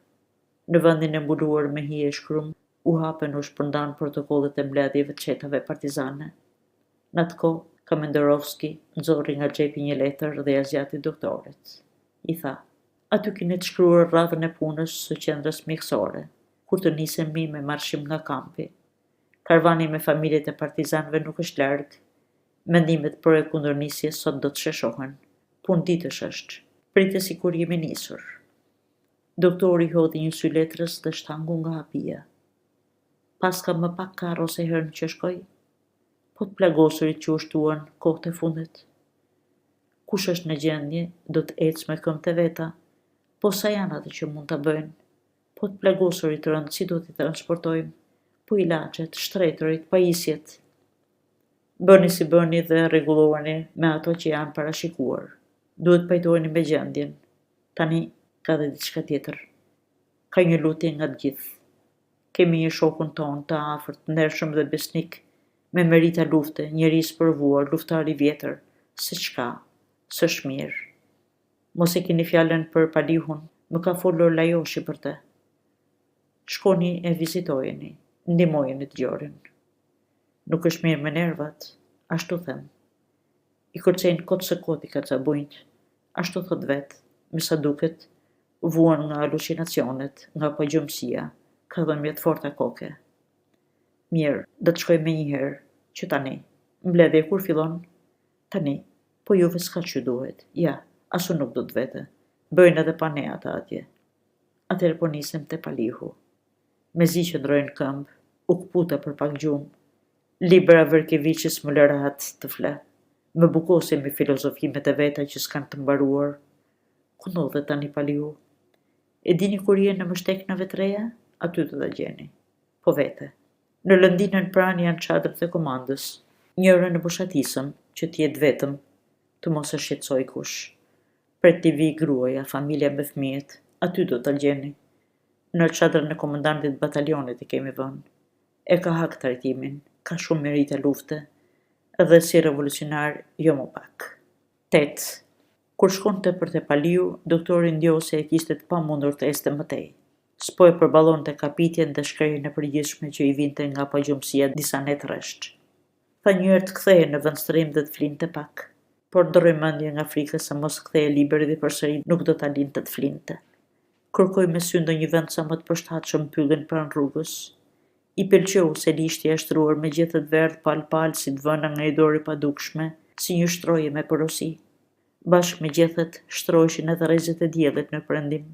Në vendin e mbuluar me hije e shkrum, u hapen u shpërndan protokollet e mbledhjeve të qetave partizane. Në atë kohë, Kamendorovski nxorri nga xhepi një letër dhe ja zgjati doktorit. I tha: "Aty keni të shkruar radhën e punës së qendrës mjekësore, kur të nisemi me marshim nga kampi. Karvani me familjet e partizanëve nuk është larg. Mendimet për e kundërnisjes sot do të sheshohen. Punë ditësh është. Pritesi kur jemi nisur." Doktori hodhi një sy letrës dhe shtangu nga hapia. "Paska më pak karro se herën që shkoj? Po të plagosurit që u shtuan kohët e fundit. Kush është në gjendje, do të ecë me këmbët e veta, po sa janë atë që mund ta bëjnë? Po të plagosurit rënd si do t'i transportojmë? Po ilaçet, shtretërit, pajisjet. Bëni si bëni dhe rregulloheni me ato që janë parashikuar. Duhet pajtoheni me gjendjen. Tani ka dhe diçka tjetër. Ka një lutje nga të gjithë. Kemi një shokun ton të afërt, ndershëm dhe besnik, me merita lufte, njeri i sprovuar, luftar i vjetër, se çka, s'është mirë. Mos e keni fjalën për Palihun, më ka folur Lajoshi për te. Shkoni e vizitojeni, ndihmojeni të gjorin. Nuk është mirë me nervat, ashtu them. I kërcejnë kot së koti ka ca bujnjt, ashtu thot vetë, me sa duket, vuan nga alucinacionet, nga pagjumësia, ka dhëmbje të forta koke. Mirë, do të shkoj me njëherë, që tani. Mbledhje kur fillon? Tani, po juve s'ka që duhet. Ja, asu nuk do të vete. Bëjnë edhe pa ne ata atje. Atëherë po nisem te Palihu. Me zi që ndrojnë këmbë, u kputa për pak gjumë. Libra Verkeviçës më lërat të fle. Më bukosi me filozofimet e veta që s'kan të mbaruar. Ku ndodhet tani Palihu? E dini kur je në Mështeknave të reja? Aty të da gjeni. Po vete. Në lëndinën pranë janë çadrat e komandës. Njërën në bushatisëm, që t'jetë vetëm, të mos e shqetësoj kush. Pret t'i vi gruaja, familja me fëmijët, aty do t'a gjeni. Në çadrën e komandantit batalionit e kemi vënë. E ka hak trajtimin, ka shumë merite lufte, edhe si revolucionar jo më pak. 8. Kur shkonte për te Paliu, doktori ndjohë se e kishte të pamundur të este mëtej. S'po e përballonte kapitjen dhe shkrejën e përgjithshme që i vinte nga pagjumësia disa net rresht. Tha njëherë të kthehej në vendstërim dhe të flinte pak, por ndroi mendje nga frika se mos kthehej liberi dhe përsëri nuk do ta linte të flinte. Kërkoi me sy ndonjë vend sa më të përshtatshëm pyllin pranë rrugës. I pëlqeu se lishti i ashtruar me gjethet verdh pal si të vëna nga i dorë i padukshme, si një shtroje me porosi. Bashkë me gjethet shtroheshin edhe rrezet e diellit në perëndim.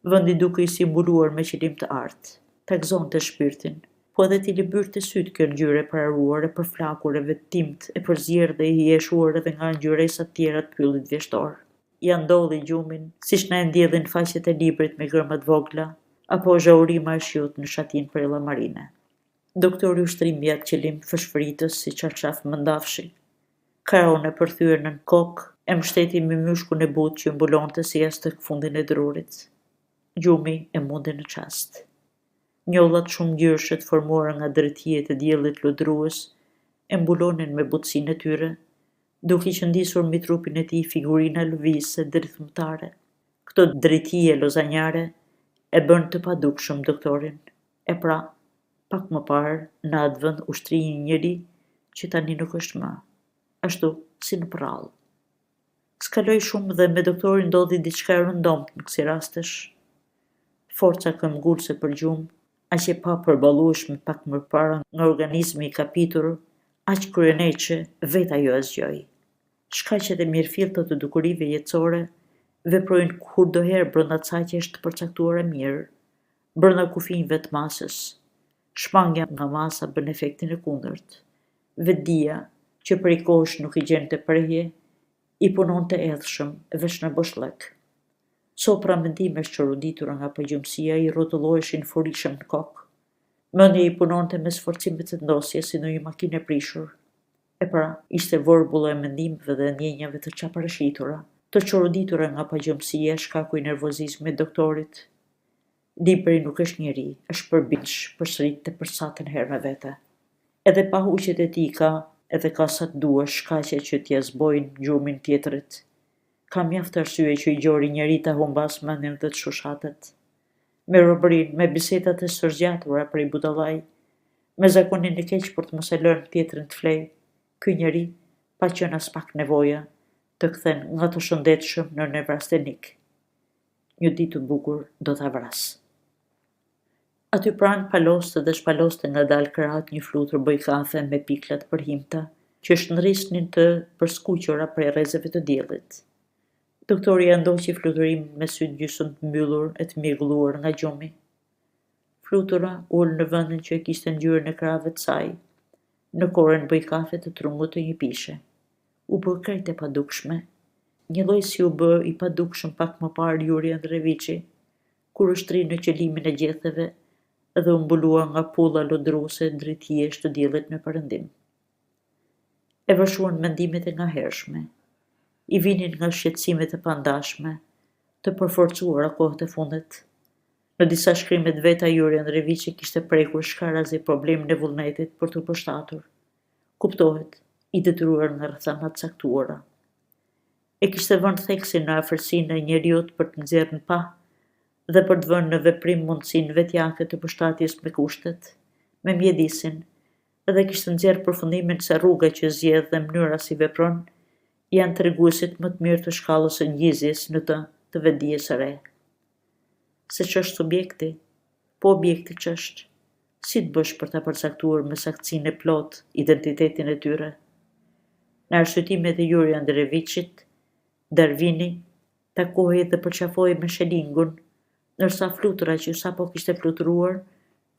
Vendi dukej si mbuluar me qilim të artë. Ta gëzonte shpirtin, po edhe t'i libyrte syt kjo ngjyrë e pararuar e përflakur e vettimt e përzier dhe i hijeshuar edhe nga ngjyresat tjera të pyllit vjeshtor. Ja ndolli gjumin, siç na e ndjedhin faqet e librit me gërma të vogla, apo zhaurima e shiut në shatin për marine. Doktori ushtrim atë qilim fshfëritës si çarçaf mëndafshi. Kraun e përthyer nën kokë e mbështeti me myshkun e butë që mbulonte si jashtë fundin e drurit. Gjumi e mundi në qast. Njollat shumë ngjyrshe të formuara nga drejtijet e diellit lodrues e mbulonin me butësinë e tyre, duke i qëndisur mbi trupin e tij figurina lëvizëse drithmëtare. Këto drejtije lozanjare e bën të padukshëm doktorin. E pra, pak më parë, në atë vend ushtri një njeri që tani nuk është më, ashtu si në prallë. S'kaloi shumë dhe me doktorin ndodhi diçka e rëndomt në kësi rastesh. Forca këmbgulse për gjumë, aq e pa përballueshme pak më parë nga organizmi i kapitur, aq kryeneqe vetë ajo e zgjoi. Shkaqet e mirëfillta të dukurive jetësore veprojnë kurdoherë brenda caqesh të përcaktuara mirë, brenda kufinjve të masës. Shmangja nga masa bën efektin e kundërt. Vetdia, që prej kohësh nuk i gjente prehje, i punonte edhshëm, veç në boshllëk. Sopra mendimesh që ruditura nga pagjumësia i rrotulloheshin furishëm në kokë. Mendja i punonte me sforcimet të ndosjes si në një makinë e prishur. E pra, ishte vorbulla e mendimeve dhe ndjenjave të çaparashitura, të çoroditura nga pagjumësia shkaku i nervozizmit doktorit. Libri nuk është njeri, është përbindsh, përsërit të përsatën herë me vete. Edhe pa huqet e tij ka, edhe ka sa të duash shkaqe që t'ja zbojnë gjumin tjetrit. Ka mjaft arsye që i gjori njeri ta humbas mendjen dhe të shushatet. Me robërin, me bisedat e sërzgjatura prej budallaj, me zakonin e keq për të mos e lënë tjetrin të flej, ky njeri, pa qenë as pak nevoja, të kthen nga të shëndetshëm në nevrastenik. Një ditë të bukur do ta vras. Aty pranë paloste dhe shpaloste ngadalë krahët një flutur bojkafe me piklat përhimta, që shndrisnin të përskuqura prej rrezeve të diellit. Doktori ja ndoqi fluturimin me sytë gjysmë të mbyllur e të mjegulluar nga gjumi. Flutura ul në vendin që e kishte ngjyrën e krahëve të saj, në korën bojkafe të trungut të një pishe. U bë krejt e padukshme, një lloj si u bë i padukshëm pak më parë Juri Andreviçi, kur u shtri në qëlimin e gjetheve dhe u mbulua nga pulla lodruese drejt hijesh të diellit në perëndim. E vëshuan mendimet e ngahershme, i vinin nga shqetësimet e pandashme, të përforcuara kohët e fundit. Në disa shkrimet veta Juri Andreviçi kishte prekur shkarazi problemin e vullnetit për të përshtatur. Kuptohet, i detyruar nga rrethana të caktuara. E kishte vënë theksin në afërsinë e njeriut për të nxjerrë në pa dhe për të vënë në veprim mundësinë vetjake të përshtatjes me kushtet, me mjedisin, dhe kishte nxjerrë përfundimin se rruga që zgjedh dhe mënyra si vepron janë treguesit më të mirë të shkallës së ngjizjes në të vetdijes së re. Se ç'është subjekti, po objekti ç'është, si të bësh për ta përcaktuar me saktësinë e plotë identitetin e tyre? Në arsyetimet e Juri Andreviçit, Darwini takohej dhe përqafoi me Schellingun, ndërsa flutura që sapo kishte fluturuar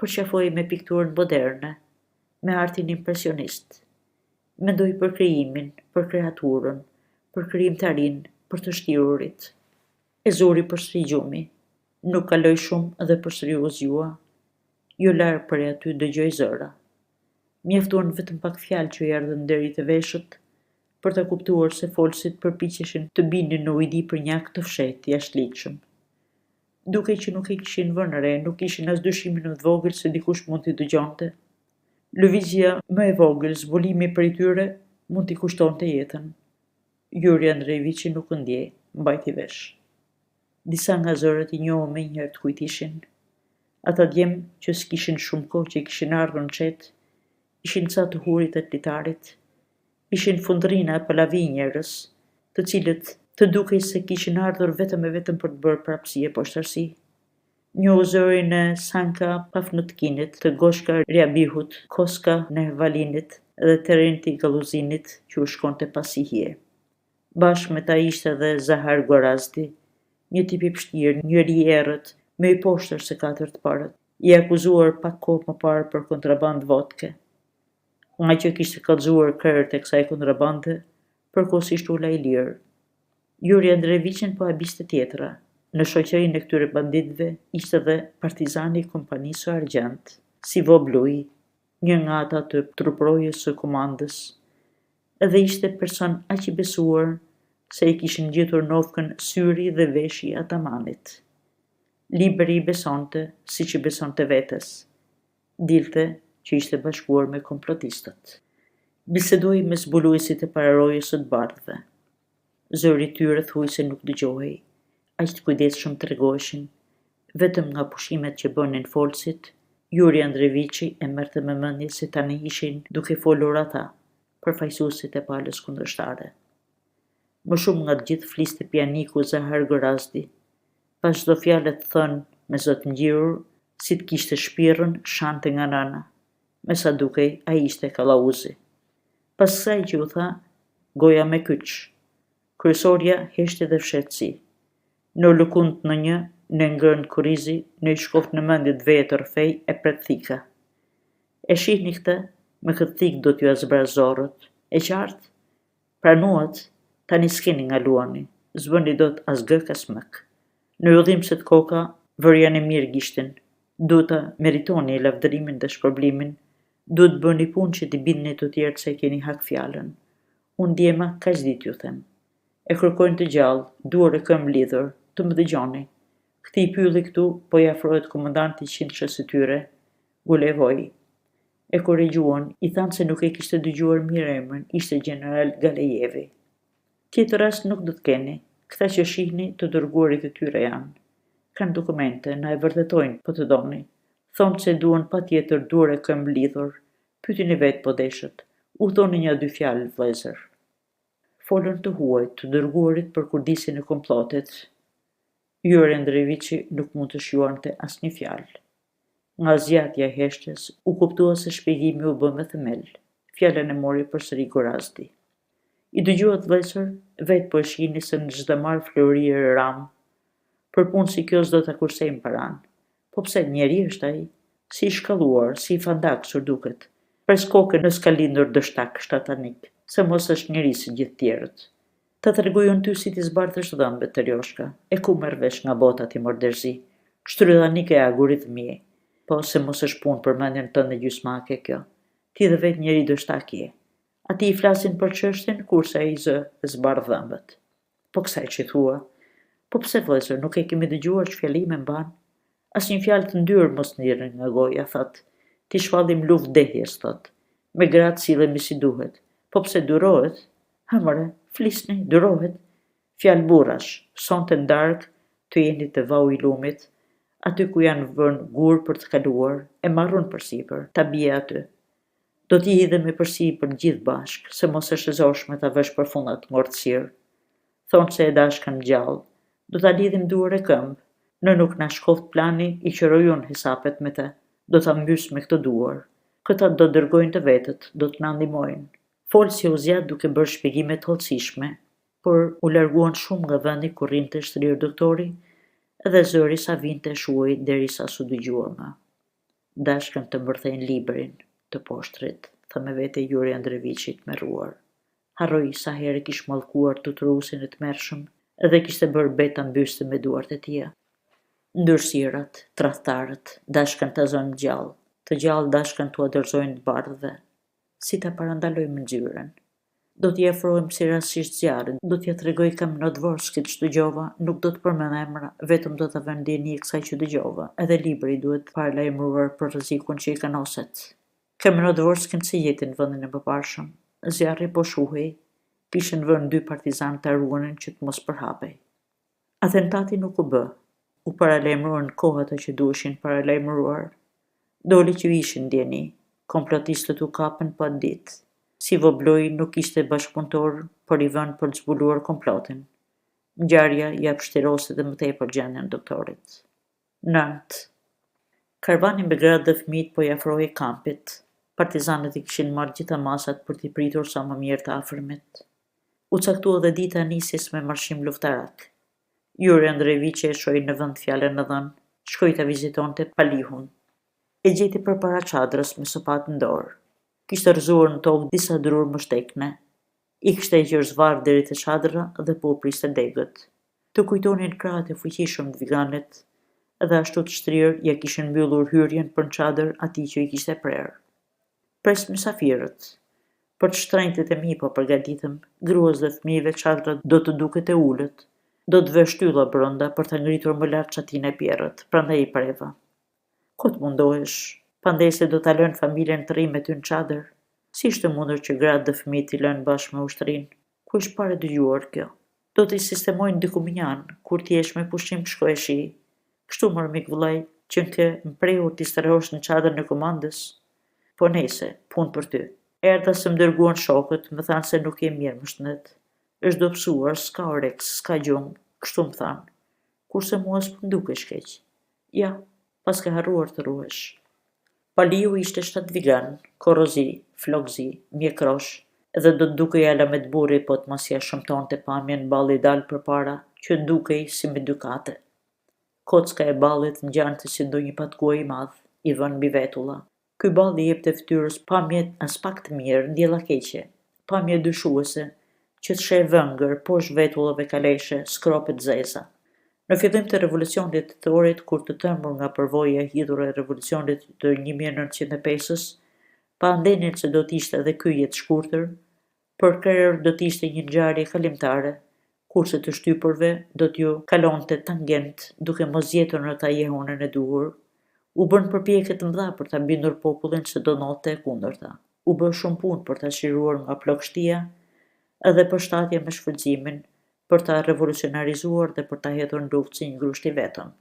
përqafoi me pikturën moderne, me artin impresionist. Mendoi për krijimin, për kreaturën, për krijimtarin, për të shtirurit. E zuri përsëri gjumi, nuk kaloi shumë dhe përsëri u zgjua. Jo larg prej aty dëgjoi zëra. Mjaftuan vetëm pak fjalë që i ardhën deri te veshët për ta kuptuar se folësit përpiqeshin të binin në ujdi për një akt të fshehtë jashtëligjshëm. Duke që nuk e kishin vënë re, nuk kishin as dyshimin më të vogël se dikush mund t'i dëgjonte. Lëvizja më e vogël, zbulimi prej tyre, mund t'i kushtonte jetën. Juri Andreviçi nuk u ndjej, mbajti vesh. Disa nga zërat i njohë me njëherë të kujt ishin. Ata djem që s'kishin shumë kohë që i kishin ardhur në qet, ishin ca të hurit e të litarit, ishin fundrina e palavi njerëz, të cilët të dukej se kishin ardhur vetëm e vetëm për të bërë prapësi e poshtarësi. Njohu zërin e Sanka Pafnutkinit, të Goshka Riabihut, Koska Nehvalinit dhe Terenti Galluzinit që u shkonte pas hije. Bashkë me ta ishte edhe Zahar Gorazdi, një tip i vështirë, njëri i errët, më i poshtër se katër të parët, i akuzuar pak kohë më parë për kontrabandë vodke. Nga që kishte kallëzuar kërët e kësaj kontrabande, përkohësisht ula i lirë. Juri Andreviçin po habiste tjetra. Në shoqërinë e këtyre banditëve ishte edhe partizani i kompanisë së Argjent, Sivo Bluj, një nga ata të truprojës së komandës, edhe ishte person aq i besuar se i kishin gjetur nofkën syri dhe veshi i atamanit. Liberi i besonte, siç i besonte vetes. Dilte që ishte bashkuar me komplotistët. Bisedoi me zbuluesit e pararojës së të bardhëve. Zëri i tyre thuaj se nuk dëgjohej. Aq të kujdesshëm tregoheshin, vetëm nga pushimet që bënin folësit, Juri Andreviçi e merrte me mendje se tani ishin duke folur ata, përfaqësuesit e palës kundërshtare. Më shumë nga të gjithë fliste pianiku Zahar Gorazdi, pas çdo fjale të thënë me zot ngjirur, si të kishte shpirën, shante nga nëna, me sa dukej ai ishte kallauzi. Pas kësaj që u tha, goja me kyç, kryesorja heshti dhe fshehtësi. Në lëkund në një, në ngrënë kurizi, në i shkoft në mendje të vetë rëfej e pret thika. E shihni këtë, me këtë thikë do t'ju azbrazorët. E qartë? Pranuat, tani s'keni nga luani, zbëni do t'as gëk as mëk. Në udhim se të koka, vërjan e mirë gishtin, duhet të meritoni lavdërimin dhe shpërblimin, duhet bëni punë që t'i bindni të tjerë se keni hak fjalën. Unë djema kaq ditë ju them. E kërkojnë të gjallë, duar e këmbë lidhur, të më dëgjoni. Këtij pylli këtu po i afrohet komandanti qindshës së tyre, Gulevoj. E korrigjuan, i thanë se nuk e kishte dëgjuar mirë emrin, ishte general Galejevi. Tjetër rast nuk do të keni, këta që shihni të dërguarit e tyre janë. Kanë dokumente, na e vërtetojnë, po të doni. Thonë se duan patjetër dorë e këmbë lidhur. Pyetini vetë po deshët. U thoni një dy fjalë vëllezër. Folën të huaj të dërguarit për kurdisin e komplotit. Yuri Andreeviçi nuk mund të shjuante asnjë fjalë. Nga zjatja e heshtjes, u kuptua se shpjegimi u bë me themel. Fjalën e mori përsëri Gorazdi. I dëgjuat vëllezër, vetë po e shihni se në çdo marr Flori e Ram. Për punë si kjo s'do ta kursejmë paran. Po pse njeri është ai? Si i shkalluar, si i fandaksur duket. Pres kokën nëse ka lindur dështak shtatanik, se mos është njeri si gjithë tjerët. Ta tregujon ty si ti zbartësh dhëmbet të Ljoshka, e ku merr vesh nga bota ti morderzi. Shtrydhanike e aguritmie. Po se mos është punë për mendjen tënde gjysmake kjo. Ti dhe vetë njeri dështak je. Ati i flasin për çështjen kurse ai zbardh dhëmbët. Po kësaj që thua? Po pse vëllezër, nuk e kemi dëgjuar që fjalime mban? Asnjë fjalë të ndyrë mos ndirën nga goja, thot. Ti shvallim luftë dehjes, thot. Me gratë sillemi si duhet. Po pse durohet? Hamre, flisni, durohet. Fjalë burrash, sonte në darkë, të jeni të vau i lumit, aty ku janë vënë gur për të kaluar, e marrun përsipër, ta bie aty. Do t'i hidhemi përsipër gjithë bashk, se mos është e zorshme ta vesh përfundat ngortësirë. Thonë se e dashkën gjallë, do ta lidhim duar e këmbë. Në nuk na shkoft plani, i qërojun hesapet me te. Do ta mbys me këtë duar. Këta do dërgojnë të vetët, do të na ndihmojnë. Fol si u zjat duke bërë shpjegime të hollësishme, por u larguan shumë nga vendi ku rrinte shtrirë doktori, edhe zëri sa vinte shuaj derisa s'u dëgjua më. Dashkën të mbërthejnë librin të poshtrit, tha me vete Yuri Andreeviçi të merruar. Harroi sa herë kish mallkuar tutrusin e tmerrshëm, edhe kishte bërë beta mbyste me duart e tia. Ndyrsirat, tradhtarët, dashkën të zonë gjallë, të gjallë dashkën t'u adërzojnë të bardhëve. Si ta parandalojmë ngjyrën? Do t'i afrohem si rastisht zjarrit, do t'ja tregoj kam në Dvorskit që dëgjova, nuk do të përmend emra, vetëm do ta vënë ndjeni kësaj që dëgjova. Edhe libri duhet paralajmëruar për rrezikun që i kanoset. Kam në Dvorskin si jetin vendin e mëparshëm. Zjarri po shuhej, kishin vënë 2 partizan të ruanin që të mos përhapej. Atentati nuk u bë. U paralajmëruan kohët që duheshin paralajmëruar. Doli që ishin ndjeni, komplotistët u kapën pa ditë. Si vobloi nuk ishte bashkëpunëtor, por i vënë për të zbuluar komplotin. Ngjarja ja pështirosi dhe më tepër gjendjen doktorit. 9. Karvani me gratë dhe fëmijët po i afrohej kampit. Partizanët i kishin marrë gjitha masat për t'i pritur sa më mirë të afërmit. U caktua dhe dita e nisjes me marshim luftarak. Yuri Andreeviçi e shoi në vend fjalën e dhënë, shkoi ta vizitonte Palihun. E gjeti përpara çadrës me sopat në dorë. Kishte rrëzuar në tokë disa drur mështekne. I kishte hequr zvarr deri te çadra dhe po u priste degët. Të kujtonin krahët e fuqishëm të viganit, edhe ashtu të shtrirë ja kishin mbyllur hyrjen për në çadër atij që i kishte prerë. Pres mysafirët. Për të shtrenjtë e mi po përgatitëm, gruas dhe fëmijëve çadra do të duket e ulët. Do të vë shtylla brenda për të ngritur më lart çatin e bjerrët, prandaj i preva. Ko të mundohesh, pandej se do ta lënë familjen të rrimë me ty në çadër. Si ishte mundur që gratë dhe fëmijët i lënë bashkë me ushtrinë? Ku është parë dëgjuar kjo? Do t'i sistemojnë diku minjan, kur ti jesh me pushim të shkohesh i. Kështu mor mik vëllai, që në ke mprehur t'i starosh në çadër në komandës. Po nejse, punë për ty. Erdha se më dërguan shokët, më thanë se nuk je mirë më shëndet. Është dobësuar, s'ka oreks, s'ka gjumë, kështu më thanë. Kurse mua s'po m'dukesh keq. Ja, pas ke harruar të ruhesh. Paliu ishte 7 vigan, korrozi, flokzi, mjekrosh, edhe do të dukej ala me të burri po të mos ja shëmtonte pamjen balli dal përpara, që dukej si me dykate. Kocka e ballit ngjante si ndonjë patguaj i madh, i vënë mbi vetulla. Ky balli jepte fytyrës pamje as pak të mirë, ndjella keqe, pamje dyshuese, që të sheh vëngër poshtë vetullave kaleshe, skrope të zeza. Në fillim të revolucionit tetorit, kur të tëmbur nga përvoja e hidhur e revolucionit të 1905-s, pa ndenin se do t'ishte edhe ky jetë shkurtër, për krerë do t'ishte një ngjarje kalimtare, kurse të shtypërve do t'ju kalonte tangent duke mos gjetur në ta jehonën e duhur, u bën përpjekje të mëdha për ta bindur popullin se do nolte e kundërta. U bë shumë punë për ta shiruar nga plagështia edhe përshtatje me shfrytëzimin për ta revolucionarizuar dhe për ta hedhur në luftë si një grusht i vetëm.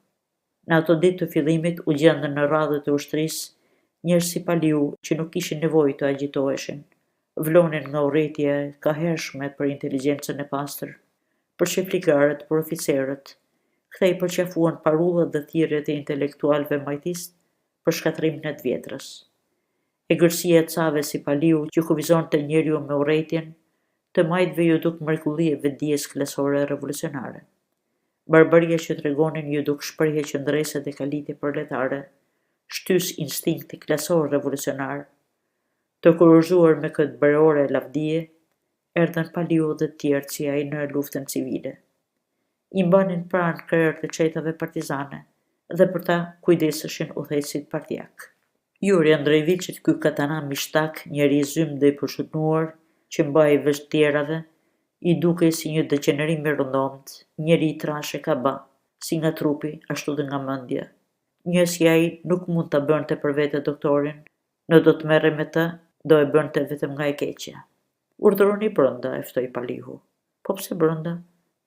Në ato ditë të fillimit u gjendën në radhët e ushtrisë njerëz si Paliu që nuk kishin nevojë të agjitoheshin, vlonin nga urrëtia e kahershme për inteligjencën e pastër, për shefligarët, për oficerët, kthej përqafuan parullat dhe thirrjet e intelektualëve majtistë për shkatrimin e të vjetrës. Egërsia e cave si Paliu që kufizonte njeriu me urrëtien, të majtëve ju duk mrekulli e vetdijes klasore revolucionare. Barbaria që tregonin ju duk shprehje qëndrese dhe kalitje proletare, shtys instinkti klasor revolucionar. Të kurorzuar me këtë bërore lavdije, erdhën Paliu dhe të tjerë si ai në luftën civile. I mbanin pranë krerët e çetave partizane dhe për ta kujdeseshin udhëheqësit partijak. Juri Andrejevićit, ky katana mishtak, njeri i zymë dhe i përshëtnuar, që mbaj vesh tjerave, i duke si një degenerim i rëndomt, njeri i trash e kaba, si nga trupi, ashtu dhe nga mendja. Një si ai nuk mund ta bënte për vete doktorin, në do të merre me të, do e bënte vetëm nga e keqja. Urdhëroni brenda, e ftoi Paliu. Po pse brenda?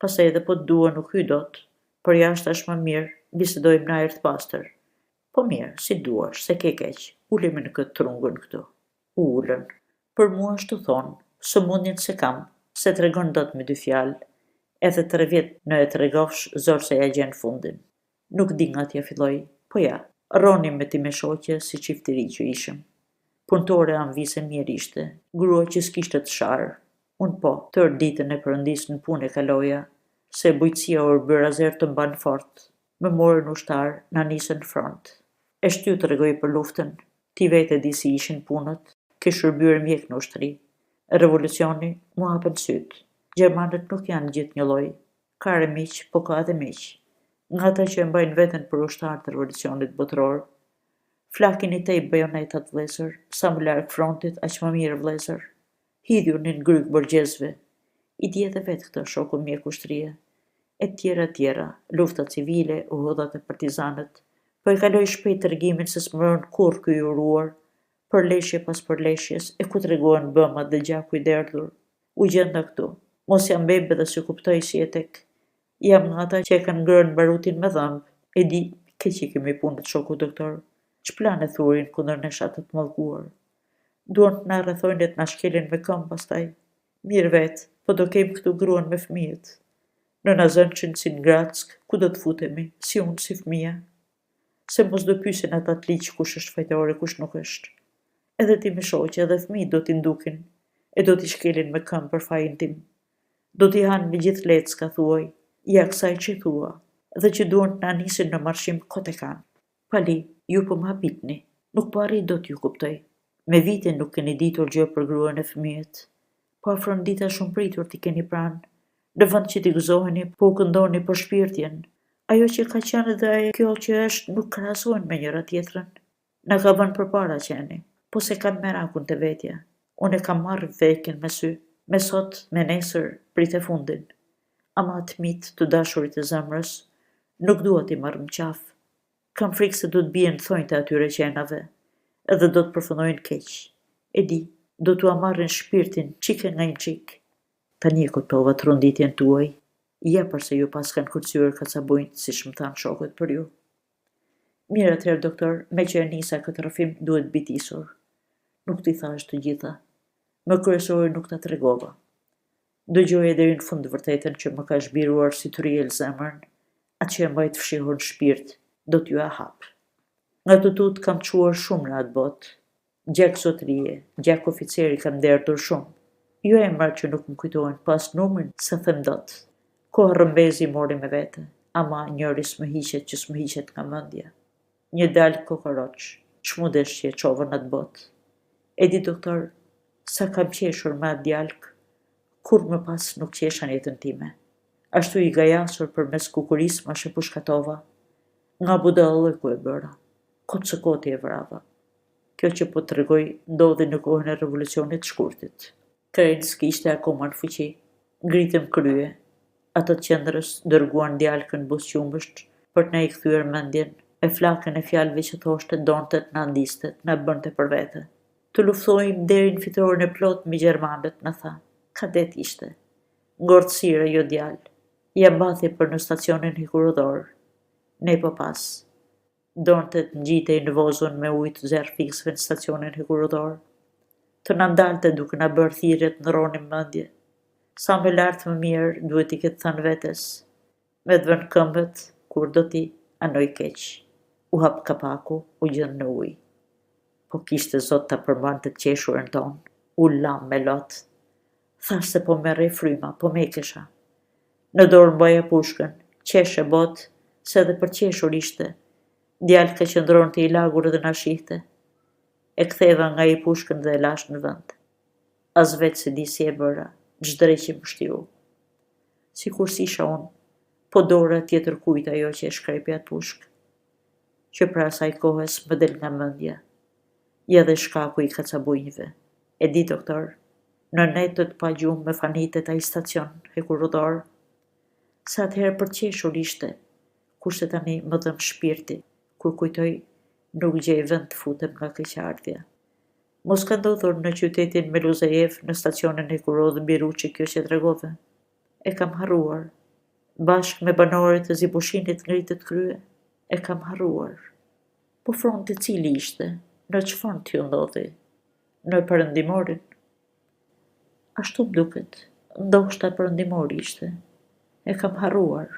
Pastaj edhe po të dua nuk hyj dot, për jashtë është më mirë, bisedojmë në ajër të pastër. Po mirë, si duash, se ke keq, ulemi në këtë trungën këtu. U ulën. Për mua është të thonë, sëmundjen se kam, se tregon dot me dy fjalë, edhe 3 vjet në e tregofsh zor se ja gjen fundin. Nuk di nga t'ja filloj, po ja, rroni me ti me shoqe si çift i ri që ishëm. Punëtore anvise mirë ishte, grua që s'kishte të sharë. Unë po, tërë ditën e përëndis në punë e kaloja, se bujqësia o bërazer të mban fort, më morën ushtar, na nisën në front. E shtyu të regoj për luftën, ti vete di si ishin punët, ke shërbyer mjek në ushtri. Revolucioni mu hapën syt. Gjermanët nuk janë gjithë një lloj. Ka miq, po ka edhe miq. Nga ata që e mbajnë veten për ushtar të revolucionit botëror. Flakin i tej bajonetat vlezër, sa më larg frontit, aq më mirë vlezër. Hidhjunin gryk borgjezve. I djete vetë këtë shoku mjek ushtrie. E tjera, lufta civile, uhodhat e partizanët, po e kaloi shpejt tregimin se s'mëron kurrë ky uruar, përleshje pas përleshjes, e ku tregohen bëmat dhe gjaku i derdhur. U gjenda këtu. Mos jam bebe dhe se kuptoj si e tek. Jam nga ata që e kanë ngrënë barutin me dhëmb. E di, keq i kemi punët shoku doktor. Ç'plan e thurin kundër ne shatë të mallkuar. Duan të na rrethojnë dhe të na shkelin me këmbë pastaj. Mirë vetë, po do kem këtu gruan me fëmijët. Në Nazënçin si në Grack, ku do të futemi, si unë si fëmija. Se mos do pyesin ata të liq kush është fajtore, kush nuk është. Edhe ti me shoqe edhe fëmijët do t'i ndukin, e do t'i shkelin me këmbë për fajin tim. Do t'i hanë me gjithë lecka, thuaj, ja kësaj që thua, dhe që duan të na nisin në marshim kote kanë. Pali, ju po më habitni, nuk po arrit do t'ju kuptoj. Me vite nuk keni ditur gjë për gruan e fëmijët, po afron dita shumë pritur t'i keni pranë. Në vend që t'i gëzoheni, po u këndoni për shpirtjen. Ajo që ka qenë dhe kjo që është nuk krahasohen me njëra tjetrën. Na ka vënë përpara qeni, po se kam merakun të vetja. Unë e kam marrë vdekjen me sy, me sot, me nesër, prit e fundin. Ama të mit të dashurit e zemrës, nuk dua t'i marrë më qaf. Kam frikë se do të bien thonjtë atyre qenave, edhe do të përfundojnë keq. E di, do t'u marrin shpirtin çike nga një çik. Tani e kuptova tronditjen tuaj, ja përse ju pas kanë kërcyer kacabujnë, si më thanë shokët për ju. Mirë atëherë, doktor, me që e nisa këtë rrëfim duhet bitisur. Nuk t'i thash të gjitha. Më kryesori nuk ta tregova. Dëgjoja deri në fund vërtetën që më ka zhbiruar si të rriel zemrën, atë që e mbajt fshihur në shpirt, do t'ju e hap. Nga të tut kam quar shumë në atë botë. Gjak sotrie, gjak oficeri kam derdhur shumë. Jo emra që nuk më kujtojnë, pas numrin se them dot. Kohë rëmbezi mori me vete, ama njëri s'më hiqet që s'më hiqet nga mendja. Një dalë kokoroq, ç'mudesh që e çova në atë botë. E di doktor, sa kam qeshur me atë djalk, kur më pas nuk qesha në jetën time. Ashtu i gajasur për mes kukuris ma shëpushkatova. Nga budallë ku e bëra, kotë së koti e vrava. Kjo që po të regoj ndodhi në kohën e revolucionit shkurtit. Krejnë s'kishte akoma në fuqi, ngritëm krye. Atë të qendrës dërguan djalkën busqumësht për t'na i kthyer mendjen, e flakën e fjalëve që thoshte donte t'na ndiste, t'na bënte për vete. Të luftojmë deri në fitoren e plot mbi gjermanët, na tha. Kadet ishte. Ngortësire jo djalë. Ja mbathje për në stacionin hikurodor. Ne po pas. Donte të ngjitej në vozun me ujë të zerë fiksve në stacionin hikurodor. Të na ndalte duke na bërë thirrje të ndronim mendje. Sa më lart më mirë duhet i ketë thënë vetes. Me të vënë këmbët, kur do ti, anoj keq. U hap kapaku, u gjën në ujë. Po kishte zot ta përmbante të qeshurën tonë. U lam me lot. Thash se po merrej fryma, po mekesha. Në dorë mbaja pushkën, qeshe bot, se edhe për qeshur ishte. Djalë ka qëndronte i lagur dhe na shihte. E ktheva nga i pushkën dhe e lash në vend. As vetë se di si e bëra, ç'dreqi më shtiu. Sikur si isha unë, po dora tjetër kujt ajo që e shkrepi atë pushkë. Që pra asaj kohës më del nga mendja. Ja dhe shkaku i kacabujnjve. E di, doktor, në netët pa gjumë me fanitet ai stacion hekurodor, sa atëherë për qeshur ishte, kurse tani më dhëm shpirti, kur kujtoj nuk gjej vend të futem nga keqardhja. Mos ka ndodhur në qytetin Meluzejev në stacionin Hekurod Biruçi kjo që tregove. E kam harruar. Bashkë me banorët e Zibushinit ngritet krye, e kam harruar. Po fronti cili ishte? Në çfarë t'ju ndodhi? Në perëndimorin? Ashtu më duket, ndoshta perëndimori ishte. E kam harruar.